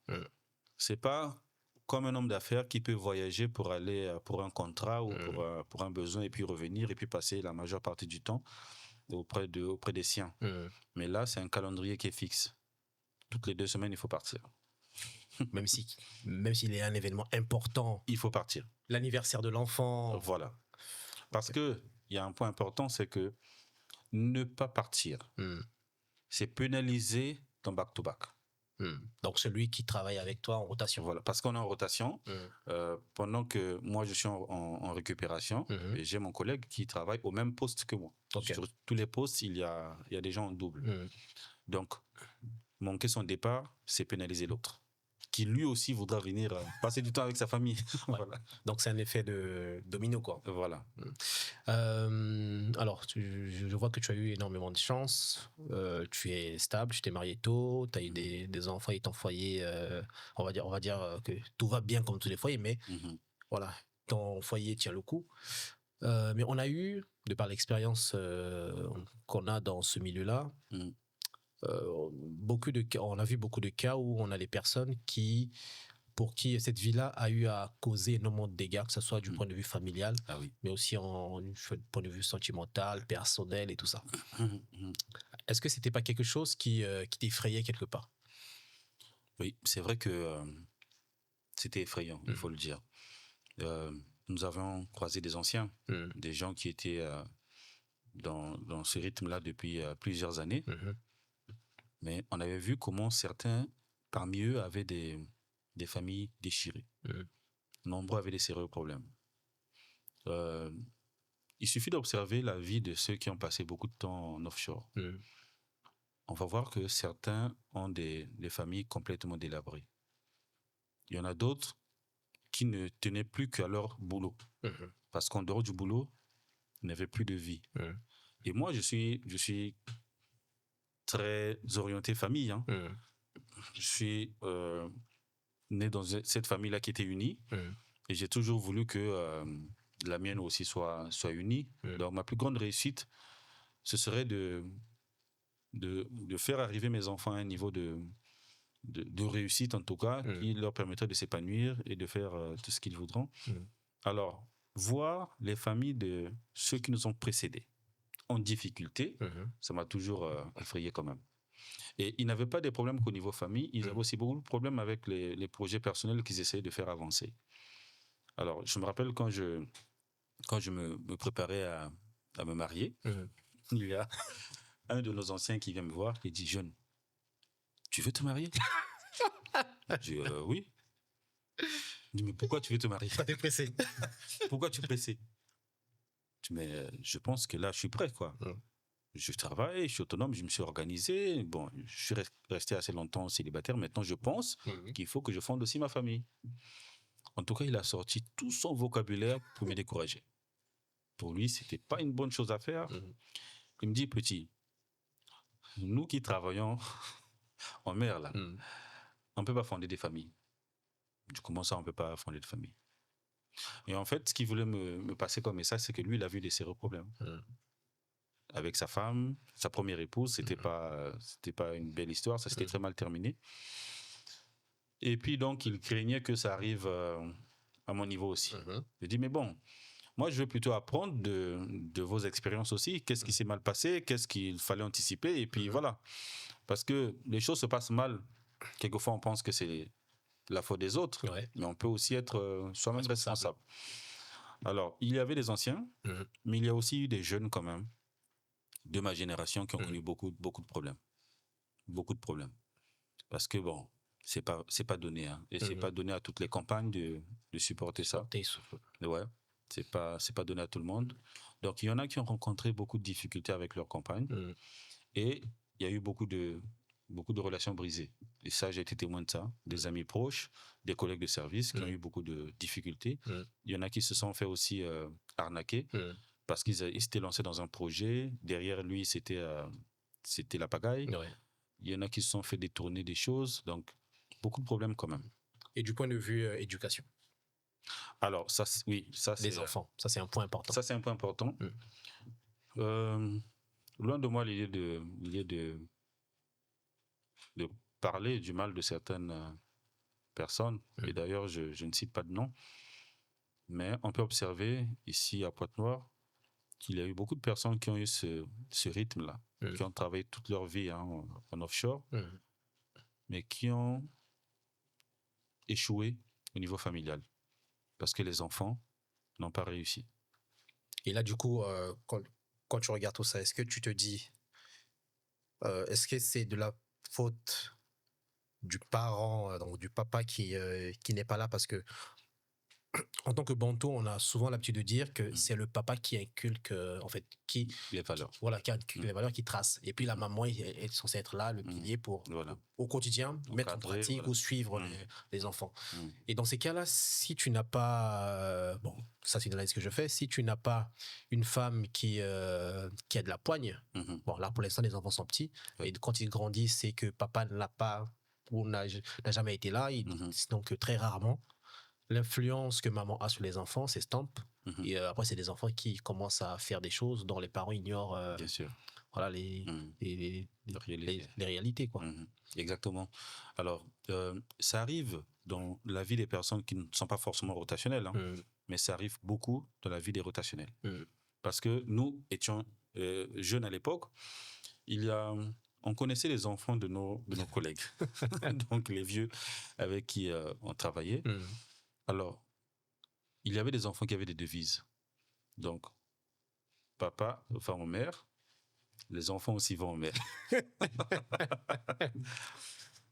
C'est pas comme un homme d'affaires qui peut voyager pour aller pour un contrat ou pour un besoin et puis revenir et puis passer la majeure partie du temps auprès des siens. Mais là, c'est un calendrier qui est fixe. Toutes les 2 semaines, il faut partir. Même s'il y a un événement important, il faut partir. L'anniversaire de l'enfant. Voilà. Parce que il y a un point important, c'est que ne pas partir, c'est pénaliser ton back-to-back. Donc celui qui travaille avec toi en rotation. Voilà, parce qu'on est en rotation, pendant que moi je suis en récupération, et j'ai mon collègue qui travaille au même poste que moi. Okay. Sur tous les postes, il y a des gens en double. Donc, manquer son départ, c'est pénaliser l'autre, qui lui aussi voudra venir passer du temps avec sa famille. Voilà. Donc c'est un effet de domino, quoi. Voilà. Alors, je vois que tu as eu énormément de chance. Tu es stable, tu t'es marié tôt, tu as eu des enfants et ton foyer. On va dire que tout va bien comme tous les foyers, mais voilà, ton foyer tient le coup. Mais on a eu, de par l'expérience qu'on a dans ce milieu-là, on a vu beaucoup de cas où on a des personnes pour qui cette vie-là a eu à causer énormément de dégâts, que ce soit du point de vue familial, mais aussi du point de vue sentimental, personnel et tout ça. Est-ce que c'était pas quelque chose qui t'effrayait quelque part? Oui, c'est vrai que c'était effrayant, il faut le dire. Nous avons croisé des anciens, des gens qui étaient dans ce rythme-là depuis plusieurs années. Mais on avait vu comment certains, parmi eux, avaient des familles déchirées. Nombreux avaient des sérieux problèmes. Il suffit d'observer la vie de ceux qui ont passé beaucoup de temps en offshore. On va voir que certains ont des familles complètement délabrées. Il y en a d'autres qui ne tenaient plus qu'à leur boulot. Parce qu'en dehors du boulot, il n'y avait plus de vie. Et moi, je suis très orienté famille. Hein. Je suis né dans cette famille-là qui était unie. Et j'ai toujours voulu que la mienne aussi soit unie. Donc, ma plus grande réussite, ce serait de faire arriver mes enfants à un niveau de réussite, en tout cas, qui leur permettrait de s'épanouir et de faire tout ce qu'ils voudront. Alors, voir les familles de ceux qui nous ont précédés en difficulté, ça m'a toujours effrayé quand même. Et ils n'avaient pas des problèmes qu'au niveau famille, ils avaient aussi beaucoup de problèmes avec les projets personnels qu'ils essayaient de faire avancer. Alors, je me rappelle quand je me préparais à me marier, il y a un de nos anciens qui vient me voir et dit « Jeune, tu veux te marier ?» Je dis « Oui. » Il dit « Mais pourquoi tu veux te marier ?» T'es pressé. Pourquoi tu es pressé? Je dis « Mais je pense que là, je suis prêt, quoi. Je travaille, je suis autonome, je me suis organisé. Bon, je suis resté assez longtemps célibataire. Maintenant, je pense qu'il faut que je fonde aussi ma famille. » En tout cas, il a sorti tout son vocabulaire pour me décourager. Pour lui, c'était pas une bonne chose à faire. Il me dit « Petit, nous qui travaillons en mer, là, on ne peut pas fonder des familles. » Comment ça, on ne peut pas fonder de famille? Et en fait, ce qu'il voulait me passer comme message, c'est que lui, il a vu des sérieux problèmes. Avec sa femme, sa première épouse, c'était pas une belle histoire, ça s'était très mal terminé. Et puis donc, il craignait que ça arrive à mon niveau aussi. Je dis, mais bon, moi, je veux plutôt apprendre de vos expériences aussi. Qu'est-ce qui s'est mal passé? Qu'est-ce qu'il fallait anticiper? Et puis voilà. Parce que les choses se passent mal. Quelquefois, on pense que c'est la faute des autres, mais on peut aussi être soi-même responsable. Alors, il y avait des anciens, mais il y a aussi eu des jeunes quand même, de ma génération, qui ont connu beaucoup de problèmes. Beaucoup de problèmes. Parce que bon, c'est pas donné, hein. Et c'est pas donné à toutes les campagnes de supporter ça. Ouais. C'est pas donné à tout le monde. Donc, il y en a qui ont rencontré beaucoup de difficultés avec leur compagne. Et il y a eu beaucoup de relations brisées. Et ça, j'ai été témoin de ça. Des amis proches, des collègues de service qui ont eu beaucoup de difficultés. Il y en a qui se sont fait aussi arnaquer parce qu'ils s'étaient lancés dans un projet. Derrière lui, c'était la pagaille. Il y en a qui se sont fait détourner des choses. Donc, beaucoup de problèmes quand même. Et du point de vue éducation? Alors, ça, oui. Ça, les enfants, ça c'est un point important. Ça, c'est un point important. Loin de moi l'idée de parler du mal de certaines personnes. Et d'ailleurs, je ne cite pas de nom. Mais on peut observer ici à Pointe-Noire qu'il y a eu beaucoup de personnes qui ont eu ce rythme-là, qui ont travaillé toute leur vie en offshore, mais qui ont échoué au niveau familial. Parce que les enfants n'ont pas réussi. Et là, du coup, quand tu regardes tout ça, est-ce que tu te dis, est-ce que c'est de la faute du parent, donc du papa qui n'est pas là? Parce que en tant que Bantou, on a souvent l'habitude de dire que c'est le papa qui inculque, en fait, les valeurs. Voilà, qui inculque les valeurs, qui trace. Et puis la maman est censée être là, le pilier pour, au quotidien, mettre en pratique ou suivre les enfants. Et dans ces cas-là, si tu n'as pas, bon, ça c'est une analyse que je fais, si tu n'as pas une femme qui a de la poigne, bon, là pour l'instant les enfants sont petits, et quand ils grandissent, c'est que papa n'a pas ou n'a jamais été là, donc très rarement. L'influence que maman a sur les enfants s'estompe. Et après, c'est des enfants qui commencent à faire des choses dont les parents ignorent bien sûr. Voilà, les réalités. Quoi. Exactement. Alors, ça arrive dans la vie des personnes qui ne sont pas forcément rotationnelles, mais ça arrive beaucoup dans la vie des rotationnels. Parce que nous étions jeunes à l'époque. On connaissait les enfants de nos collègues, donc les vieux avec qui on travaillait. Alors, il y avait des enfants qui avaient des devises. Donc, papa va en mer, les enfants aussi vont en mer.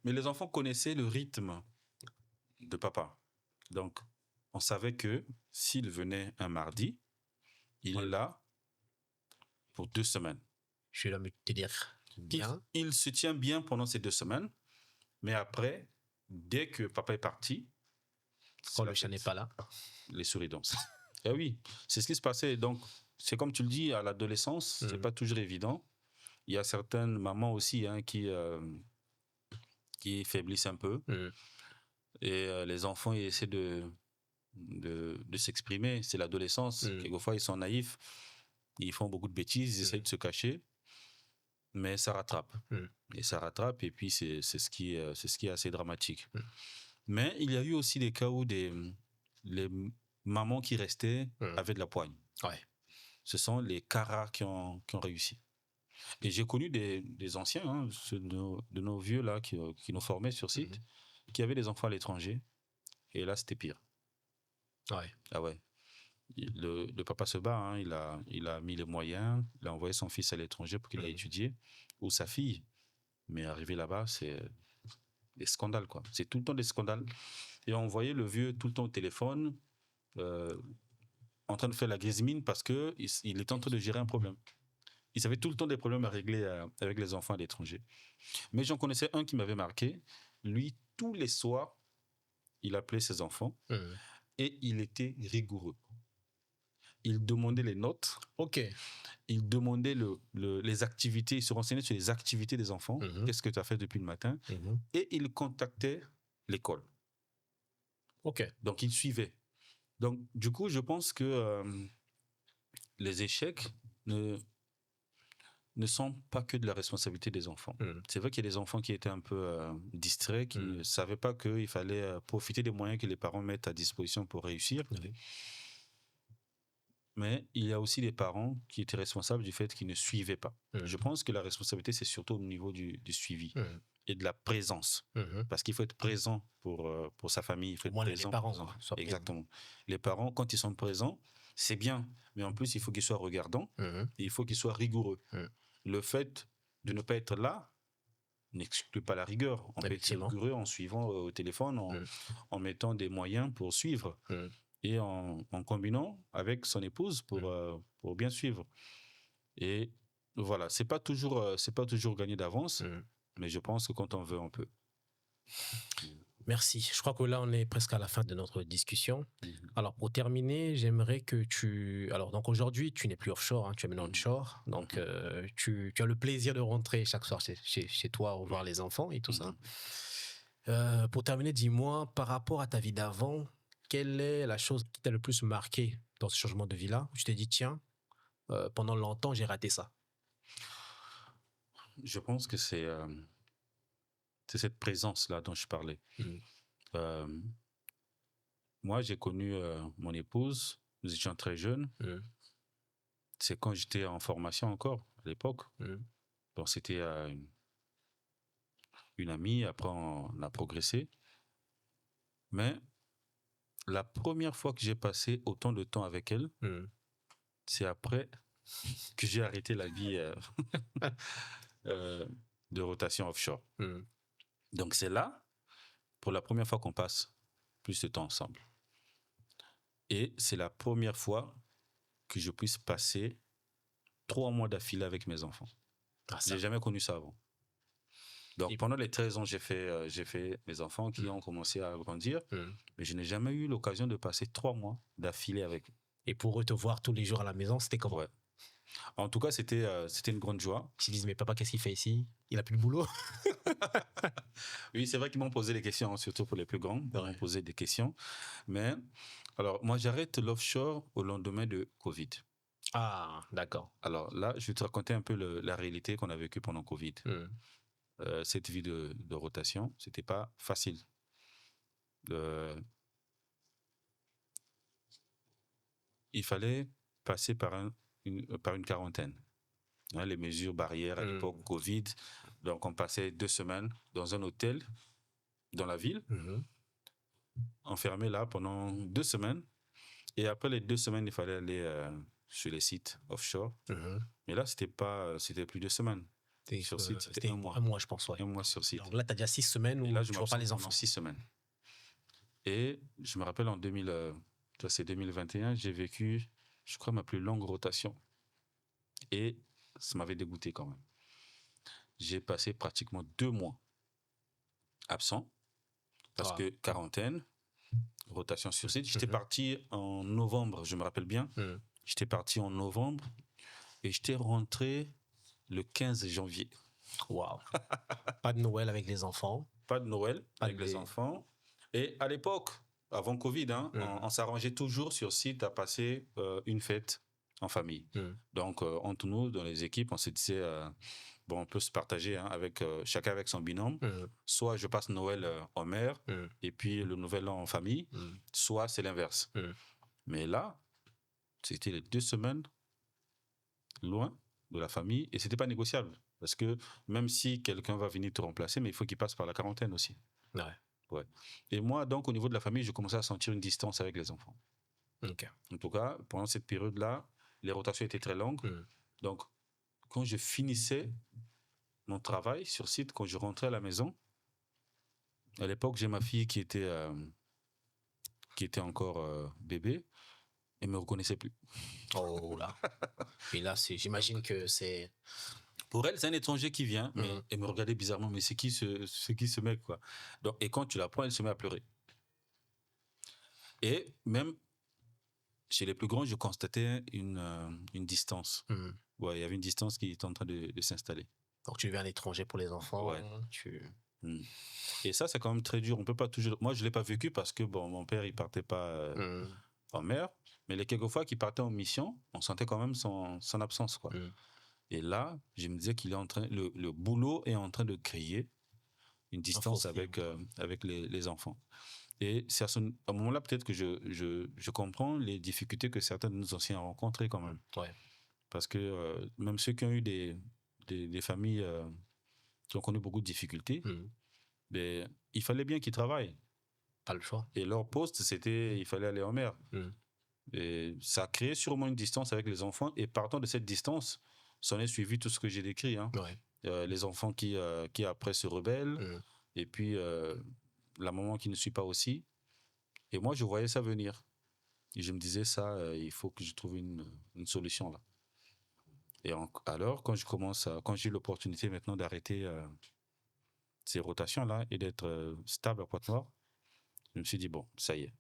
Mais les enfants connaissaient le rythme de papa. Donc, on savait que s'il venait un mardi, il est là pour 2 semaines. Je vais te dire bien. Il se tient bien pendant ces 2 semaines, mais après, dès que papa est parti, Quand le chat n'est pas là. Les souris dansent. Et oui, c'est ce qui se passait. Donc, c'est comme tu le dis, à l'adolescence, c'est pas toujours évident. Il y a certaines mamans aussi qui faiblissent un peu. Et les enfants, ils essaient de s'exprimer. C'est l'adolescence. Quelquefois, ils sont naïfs. Ils font beaucoup de bêtises. Ils essayent de se cacher. Mais ça rattrape. Et ça rattrape. Et puis, c'est ce qui est assez dramatique. Mais il y a eu aussi des cas où les mamans qui restaient avaient de la poigne. Ouais. Ce sont les cas rares qui ont réussi. Et j'ai connu des anciens, ceux de nos vieux là, qui nous formaient sur site, qui avaient des enfants à l'étranger. Et là, c'était pire. Ouais. Ah ouais. Le papa se bat, il a mis les moyens, il a envoyé son fils à l'étranger pour qu'il aille étudier, ou sa fille. Mais arrivé là-bas, c'est des scandales, quoi. C'est tout le temps des scandales. Et on voyait le vieux tout le temps au téléphone, en train de faire la grise mine parce qu'il était en train de gérer un problème. Ils avaient tout le temps des problèmes à régler avec les enfants à l'étranger. Mais j'en connaissais un qui m'avait marqué. Lui, tous les soirs, il appelait ses enfants et il était rigoureux. Il demandait les notes. OK. Il demandait les activités. Il se renseignait sur les activités des enfants. Qu'est-ce que tu as fait depuis le matin? Et il contactait l'école. OK. Donc, il suivait. Donc, du coup, je pense que les échecs ne sont pas que de la responsabilité des enfants. C'est vrai qu'il y a des enfants qui étaient un peu distraits, qui ne savaient pas qu'il fallait profiter des moyens que les parents mettent à disposition pour réussir. Mais il y a aussi des parents qui étaient responsables du fait qu'ils ne suivaient pas. Je pense que la responsabilité, c'est surtout au niveau du suivi et de la présence. Parce qu'il faut être présent pour sa famille. Il faut être présent les parents. Exactement. Les parents, quand ils sont présents, c'est bien. Mais en plus, il faut qu'ils soient regardants et il faut qu'ils soient rigoureux. Le fait de ne pas être là n'exclut pas la rigueur. On peut être rigoureux en suivant au téléphone, en mettant des moyens pour suivre. Et en combinant avec son épouse pour bien suivre. Et voilà, c'est pas toujours gagné d'avance, mais je pense que quand on veut, on peut. Merci. Je crois que là, on est presque à la fin de notre discussion. Alors, pour terminer, j'aimerais que Alors, donc aujourd'hui, tu n'es plus offshore, tu es maintenant onshore. Donc, tu as le plaisir de rentrer chaque soir chez toi, revoir les enfants et tout ça. Pour terminer, dis-moi, par rapport à ta vie d'avant, quelle est la chose qui t'a le plus marqué dans ce changement de vie-là? Je t'ai dit, tiens, pendant longtemps, j'ai raté ça. Je pense que c'est cette présence-là dont je parlais. Moi, j'ai connu mon épouse, nous étions très jeunes. C'est quand j'étais en formation encore, à l'époque. Donc, c'était une amie, après on a progressé. Mais la première fois que j'ai passé autant de temps avec elle, c'est après que j'ai arrêté la vie de rotation offshore. Donc c'est là, pour la première fois qu'on passe plus de temps ensemble. Et c'est la première fois que je puisse passer 3 mois d'affilée avec mes enfants. J'ai jamais connu ça avant. Donc pendant les 13 ans, j'ai fait mes enfants qui ont commencé à grandir, mais je n'ai jamais eu l'occasion de passer 3 mois d'affilée avec eux. Et pour eux te voir tous les jours à la maison, c'était comment? En tout cas, c'était une grande joie. Ils se disent, mais papa, qu'est-ce qu'il fait ici? Il a plus de boulot? Oui, c'est vrai qu'ils m'ont posé des questions, surtout pour les plus grands. Ils m'ont posé des questions. Mais, alors, moi, j'arrête l'offshore au lendemain de Covid. Ah, d'accord. Alors là, je vais te raconter un peu la réalité qu'on a vécue pendant Covid. Cette vie de rotation, c'était pas facile. Il fallait passer par une quarantaine. Les mesures barrières à l'époque, Covid. Donc, on passait 2 semaines dans un hôtel dans la ville, enfermé là pendant 2 semaines. Et après les 2 semaines, il fallait aller sur les sites offshore. Mais là, c'était plus 2 semaines. Sur site, c'était 1 mois. 1 mois, je pense, ouais. 1 mois sur site. Donc là, tu as déjà 6 semaines où là, tu ne vois pas les enfants. 6 semaines. Et je me rappelle en 2021, j'ai vécu, je crois, ma plus longue rotation. Et ça m'avait dégoûté quand même. J'ai passé pratiquement 2 mois absent parce que quarantaine, Rotation sur site. J'étais parti en novembre, je me rappelle bien. J'étais parti en novembre et j'étais rentré le 15 janvier. Waouh. Pas de Noël avec les enfants. Pas de Noël avec les enfants. Et à l'époque, avant Covid, on s'arrangeait toujours sur site à passer une fête en famille. Donc, entre nous, dans les équipes, on se disait, on peut se partager avec chacun avec son binôme. Soit je passe Noël en mer et puis le Nouvel An en famille, soit c'est l'inverse. Mais là, c'était les 2 semaines loin de la famille et c'était pas négociable. Parce que même si quelqu'un va venir te remplacer, mais il faut qu'il passe par la quarantaine aussi. Ouais. Et moi, donc, au niveau de la famille, je commençais à sentir une distance avec les enfants. En tout cas, pendant cette période-là, les rotations étaient très longues. Donc, quand je finissais mon travail sur site, quand je rentrais à la maison, à l'époque, j'ai ma fille qui était encore bébé et me reconnaissait plus. Oh là. Et là, j'imagine que c'est... Pour elle, c'est un étranger qui vient, mais elle me regardait bizarrement. Mais c'est qui ce mec, quoi. Donc, et quand tu la prends, elle se met à pleurer. Et même chez les plus grands, je constatais une distance. Ouais, il y avait une distance qui était en train de s'installer. Donc, tu deviens un étranger pour les enfants. Ouais. Et ça, c'est quand même très dur. On peut pas toujours... Moi, je l'ai pas vécu parce que mon père, il partait pas en mer. Mais les quelques fois qu'il partait en mission, on sentait quand même son absence, quoi. Et là, je me disais qu'il est en train, le boulot est en train de créer une distance avec les enfants. Et c'est à ce moment-là peut-être que je comprends les difficultés que certains de nos anciens ont rencontrées quand même. Parce que même ceux qui ont eu des familles qui ont connu beaucoup de difficultés, il fallait bien qu'ils travaillent. Pas le choix. Et leur poste, c'était il fallait aller en mer. Et ça a créé sûrement une distance avec les enfants. Et partant de cette distance, s'en est suivi tout ce que j'ai décrit. Les enfants qui après se rebellent. Et puis, la maman qui ne suit pas aussi. Et moi, je voyais ça venir. Et je me disais, il faut que je trouve une solution là. Et alors, quand j'ai eu l'opportunité maintenant d'arrêter ces rotations-là et d'être stable à Pointe-Noire, je me suis dit, bon, ça y est.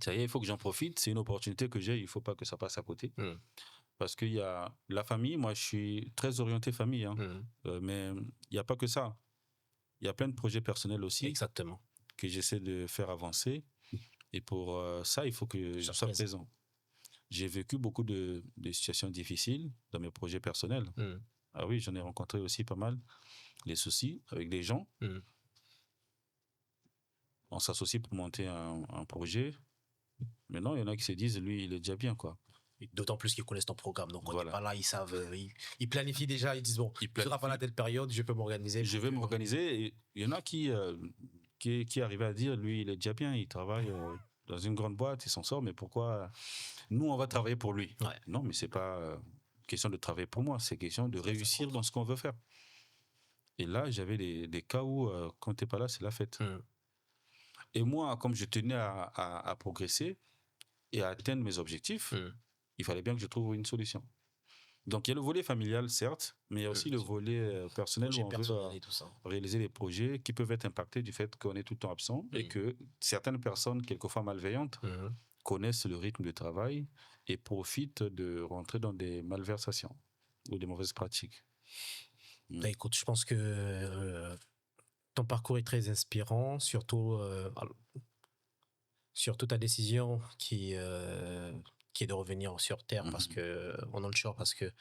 Ça y est, il faut que j'en profite. C'est une opportunité que j'ai, il ne faut pas que ça passe à côté. Parce qu'il y a la famille, moi je suis très orienté famille, mais il n'y a pas que ça. Il y a plein de projets personnels aussi. Exactement. Que j'essaie de faire avancer. Et pour ça, il faut que je sois présent. J'ai vécu beaucoup de situations difficiles dans mes projets personnels. Ah oui, j'en ai rencontré aussi pas mal. Les soucis avec des gens. On s'associe pour monter un projet. Maintenant, il y en a qui se disent, lui, il est déjà bien, quoi. D'autant plus qu'ils connaissent ton programme. Donc, quand tu es pas là, ils savent, ils planifient déjà, ils disent, bon, tu ne seras pas là à telle période, je peux m'organiser. Je vais m'organiser. Et il y en a qui arrivaient à dire, lui, il est déjà bien, il travaille dans une grande boîte, il s'en sort, mais pourquoi nous, on va travailler pour lui? Non, mais c'est pas question de travailler pour moi, c'est question de réussir dans ce qu'on veut faire. Et là, j'avais des cas où, quand tu n'es pas là, c'est la fête. Et moi, comme je tenais à progresser et à atteindre mes objectifs, il fallait bien que je trouve une solution. Donc, il y a le volet familial, certes, mais il y a aussi le volet personnel où on veut réaliser des projets qui peuvent être impactés du fait qu'on est tout le temps absent et que certaines personnes, quelquefois malveillantes, connaissent le rythme de travail et profitent de rentrer dans des malversations ou des mauvaises pratiques. Écoute, je pense que ton parcours est très inspirant, surtout ta décision qui est de revenir sur Terre en onshore, parce que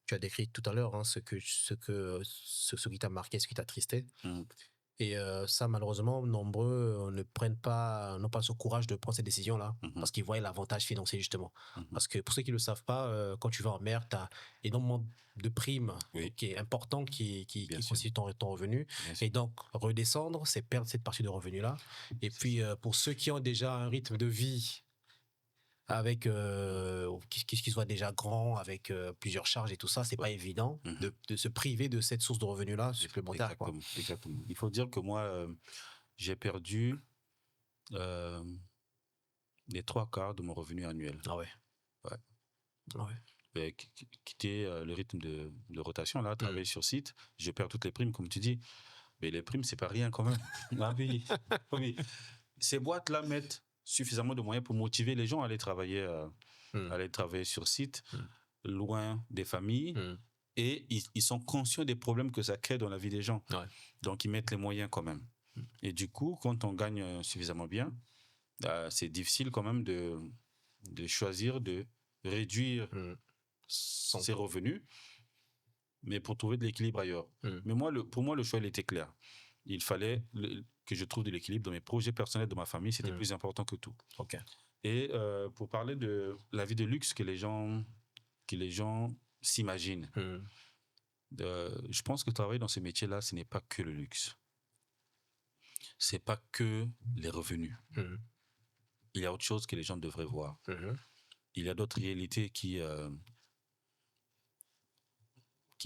tu as décrit tout à l'heure ce qui t'a marqué, ce qui t'a attristé. Et ça, malheureusement, nombreux n'ont pas ce courage de prendre cette décision-là, parce qu'ils voient l'avantage financier, justement. Parce que pour ceux qui ne le savent pas, quand tu vas en mer, tu as énormément de primes qui est important, qui constitue ton revenu. Et donc, redescendre, c'est perdre cette partie de revenu-là. Et puis, pour ceux qui ont déjà un rythme de vie avec qui soit déjà grand, avec plusieurs charges et tout ça, c'est pas évident de se priver de cette source de revenus-là supplémentaire. Exactement. Il faut dire que moi, j'ai perdu les 3/4 de mon revenu annuel. Ah ouais. Quitter le rythme de rotation, là, travailler sur site, je perds toutes les primes, comme tu dis. Mais les primes, c'est pas rien quand même. Ah oui. ces boîtes-là mettent suffisamment de moyens pour motiver les gens à aller travailler sur site, loin des familles, et ils sont conscients des problèmes que ça crée dans la vie des gens. Ouais. Donc, ils mettent les moyens quand même. Et du coup, quand on gagne suffisamment bien, c'est difficile quand même de choisir de réduire ses revenus, mais pour trouver de l'équilibre ailleurs. Mais pour moi, le choix, il était clair. Il fallait que je trouve de l'équilibre dans mes projets personnels, dans ma famille. C'était plus important que tout. Okay. Et pour parler de la vie de luxe que les gens s'imaginent, je pense que travailler dans ce métier-là, ce n'est pas que le luxe. C'est pas que les revenus. Il y a autre chose que les gens devraient voir. Il y a d'autres réalités qu'il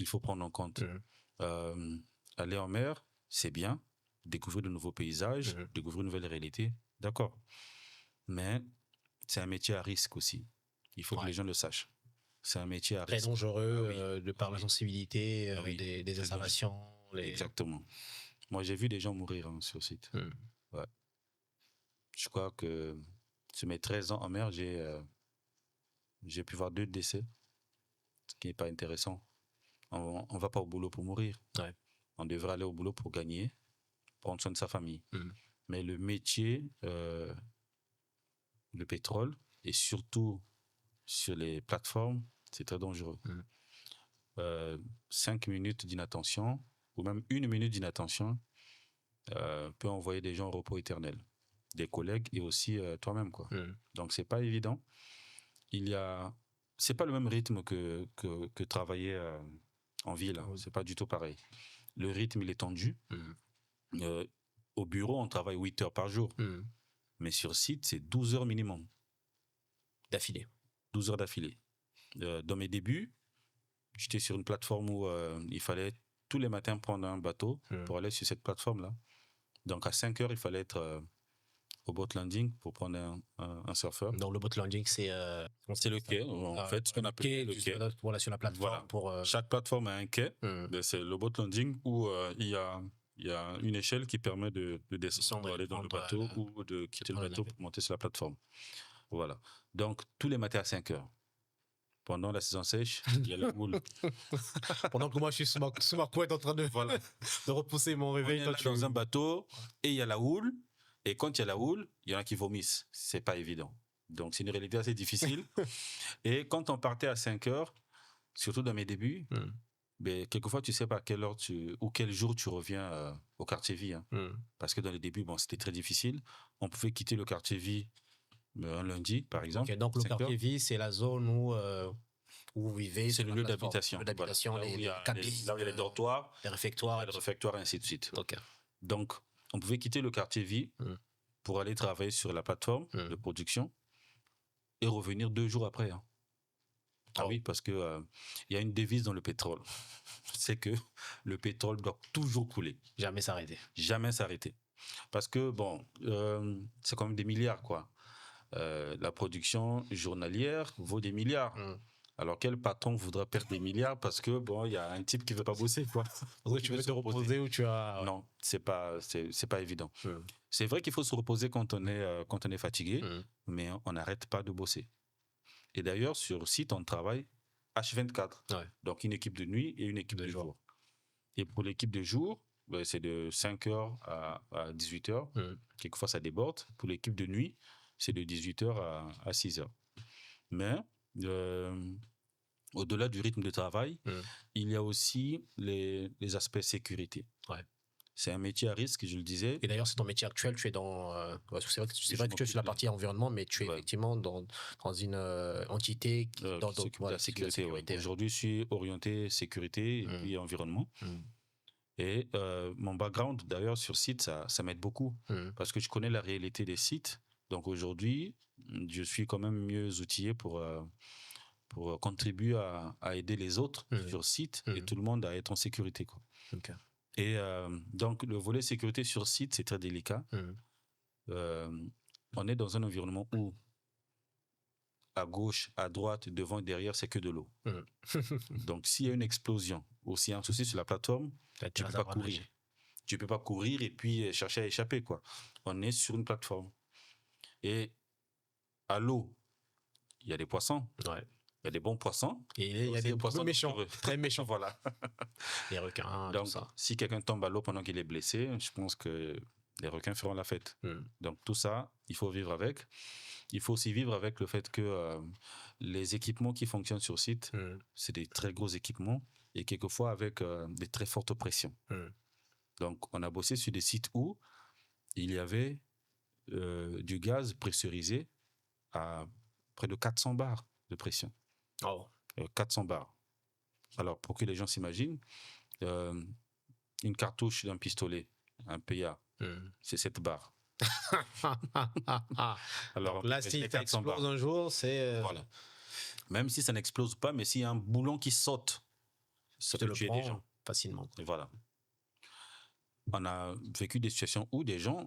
faut prendre en compte. Aller en mer, c'est bien. Découvrir de nouveaux paysages, découvrir une nouvelle réalité, d'accord. Mais c'est un métier à risque aussi. Il faut que les gens le sachent. C'est un métier à risque. Très dangereux, de par la sensibilité des installations. Exactement. Moi, j'ai vu des gens mourir sur site. Ouais. Je crois que sur mes 13 ans en mer, j'ai pu voir 2 décès, ce qui n'est pas intéressant. On ne va pas au boulot pour mourir. Ouais. On devrait aller au boulot pour gagner, prendre soin de sa famille. Mais le métier, le pétrole, et surtout sur les plateformes, c'est très dangereux. 5 minutes d'inattention, ou même 1 minute d'inattention, peut envoyer des gens au repos éternel. Des collègues et aussi toi-même, quoi. Donc, c'est pas évident. C'est pas le même rythme que travailler en ville. C'est pas du tout pareil. Le rythme, il est tendu. Au bureau, on travaille 8 heures par jour. Mais sur site, c'est 12 heures minimum. D'affilée. 12 heures d'affilée. Dans mes débuts, j'étais sur une plateforme où il fallait tous les matins prendre un bateau pour aller sur cette plateforme-là. Donc, à 5 heures, il fallait être au boat landing pour prendre un surfeur. Donc, le boat landing, c'est le quai. En fait, ce qu'on appelle le quai. Voilà, sur la plateforme. Voilà. Chaque plateforme a un quai. C'est le boat landing où il y a une échelle qui permet de descendre pour aller dans le bateau ou de quitter le bateau pour monter sur la plateforme. Voilà. Donc, tous les matins à 5 heures. Pendant la saison sèche, il y a la houle. Pendant que moi, je suis sous ma couette en train de repousser mon réveil. On est là dans un bateau et il y a la houle. Et quand il y a la houle, il y en a qui vomissent. C'est pas évident. Donc, c'est une réalité assez difficile. Et quand on partait à 5 heures, surtout dans mes débuts, ben, quelquefois, tu sais pas à quelle heure ou quel jour tu reviens au quartier vie. Hein. Parce que dans les débuts, c'était très difficile. On pouvait quitter le quartier vie un lundi, par exemple. Okay, donc, le quartier vie, c'est la zone où vous vivez. C'est le lieu d'habitation. Le lieu d'habitation, voilà. les cabines. Là où il y a les dortoirs, les réfectoires. Et ainsi de suite. Okay. Donc, on pouvait quitter le quartier vie pour aller travailler sur la plateforme de production et revenir 2 jours après. Hein. Ah oui, parce que y a une devise dans le pétrole. C'est que le pétrole doit toujours couler. Jamais s'arrêter. Jamais s'arrêter. Parce que, bon, c'est quand même des milliards, quoi. La production journalière vaut des milliards. Alors, quel patron voudra perdre des milliards parce que, bon, il y a un type qui veut pas bosser, quoi. Tu veux te reposer ou tu as... Non, c'est pas évident. C'est vrai qu'il faut se reposer quand on est fatigué, mais on n'arrête pas de bosser. Et d'ailleurs, sur site, on travaille H24. Ouais. Donc, une équipe de nuit et une équipe de jour. Et pour l'équipe de jour, c'est de 5h à 18h. Quelquefois, ça déborde. Pour l'équipe de nuit, c'est de 18h à 6h. Mais, au-delà du rythme de travail, il y a aussi les aspects sécurité. Ouais. C'est un métier à risque, je le disais. Et d'ailleurs, c'est ton métier actuel. Tu es dans... c'est vrai que tu es sur la partie environnement, mais tu es effectivement dans une entité dans la sécurité. Ouais. Aujourd'hui, je suis orienté sécurité et puis environnement. Et mon background, d'ailleurs, sur site, ça m'aide beaucoup parce que je connais la réalité des sites. Donc aujourd'hui, je suis quand même mieux outillé pour contribuer à aider les autres sur site et tout le monde à être en sécurité, quoi. Okay. Et donc, le volet sécurité sur site, c'est très délicat. On est dans un environnement où à gauche, à droite, devant et derrière, c'est que de l'eau. Donc, s'il y a une explosion ou s'il y a un souci sur la plateforme, tu ne peux pas courir. Tu peux pas courir et puis chercher à échapper, quoi. On est sur une plateforme. Et à l'eau, il y a des poissons. Ouais. Il y a des bons poissons. Et il y a des poissons méchants, très méchants. Voilà. Les requins, donc, tout ça. si quelqu'un tombe à l'eau pendant qu'il est blessé, je pense que les requins feront la fête. Donc, tout ça, il faut vivre avec. Il faut aussi vivre avec le fait que les équipements qui fonctionnent sur site, c'est des très gros équipements et quelquefois avec des très fortes pressions. Donc, on a bossé sur des sites où il y avait du gaz pressurisé à près de 400 bars de pression. 400 bars. Alors, pour que les gens s'imaginent, une cartouche d'un pistolet, un PA, c'est 7 bars. Alors là, si ça explose un jour, c'est... Voilà. Même si ça n'explose pas, mais s'il y a un boulon qui saute, ça peut tuer des gens. Facilement. Et voilà. On a vécu des situations où des gens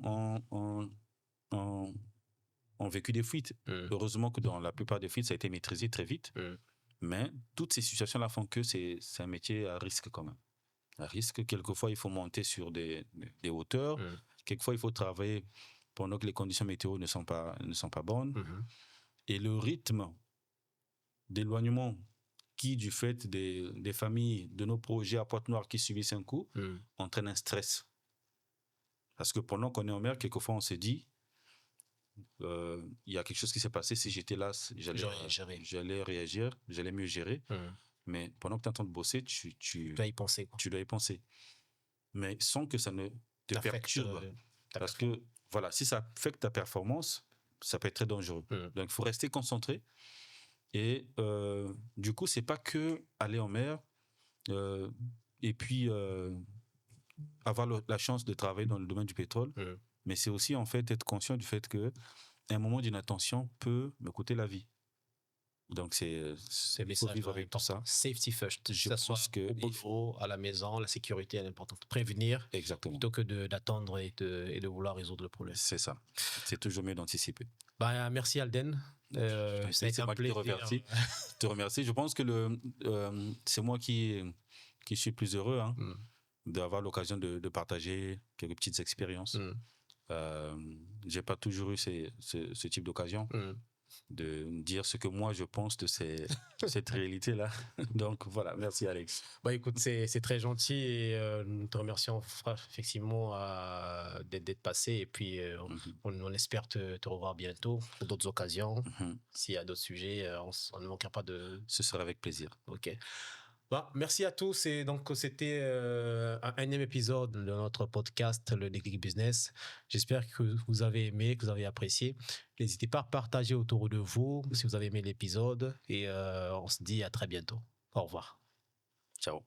ont vécu des fuites. Heureusement que dans la plupart des fuites, ça a été maîtrisé très vite. Mais toutes ces situations-là font que c'est un métier à risque quand même. À risque, quelquefois, il faut monter sur des hauteurs. Quelquefois, il faut travailler pendant que les conditions météo ne sont pas bonnes. Et le rythme d'éloignement qui, du fait des familles, de nos projets à Pointe-Noire qui subissent un coup, entraîne un stress. Parce que pendant qu'on est en mer, quelquefois, on se dit, il y a quelque chose qui s'est passé, si j'étais là, j'allais réagir, j'allais mieux gérer. Mais pendant que tu es en train de bosser, tu dois y penser. Tu dois y penser. Mais sans que ça ne te perturbe. Parce que, voilà, si ça affecte ta performance, ça peut être très dangereux. Donc, il faut rester concentré. Et du coup, c'est pas que aller en mer et puis avoir la chance de travailler dans le domaine du pétrole, mais c'est aussi en fait être conscient du fait que un moment d'inattention peut me coûter la vie. Donc il faut vivre avec tout ça. Safety first. Je pense que au boulot, à la maison, la sécurité est importante. Prévenir. Exactement. Plutôt que d'attendre et de vouloir résoudre le problème. C'est ça. C'est toujours mieux d'anticiper. Merci Alden. C'est moi qui te remercie. Je pense que c'est moi qui suis plus heureux d'avoir l'occasion de partager quelques petites expériences. J'ai pas toujours eu ce type d'occasion de dire ce que moi je pense de cette réalité-là. Donc voilà, merci Alex. Écoute, c'est très gentil et nous te remercions effectivement d'être passé et puis on espère te revoir bientôt pour d'autres occasions. S'il y a d'autres sujets, on ne manquera pas de... Ce sera avec plaisir. Ok. Merci à tous. Et donc, c'était un énième épisode de notre podcast, Le Déclic Business. J'espère que vous avez aimé, que vous avez apprécié. N'hésitez pas à partager autour de vous si vous avez aimé l'épisode. Et on se dit à très bientôt. Au revoir. Ciao.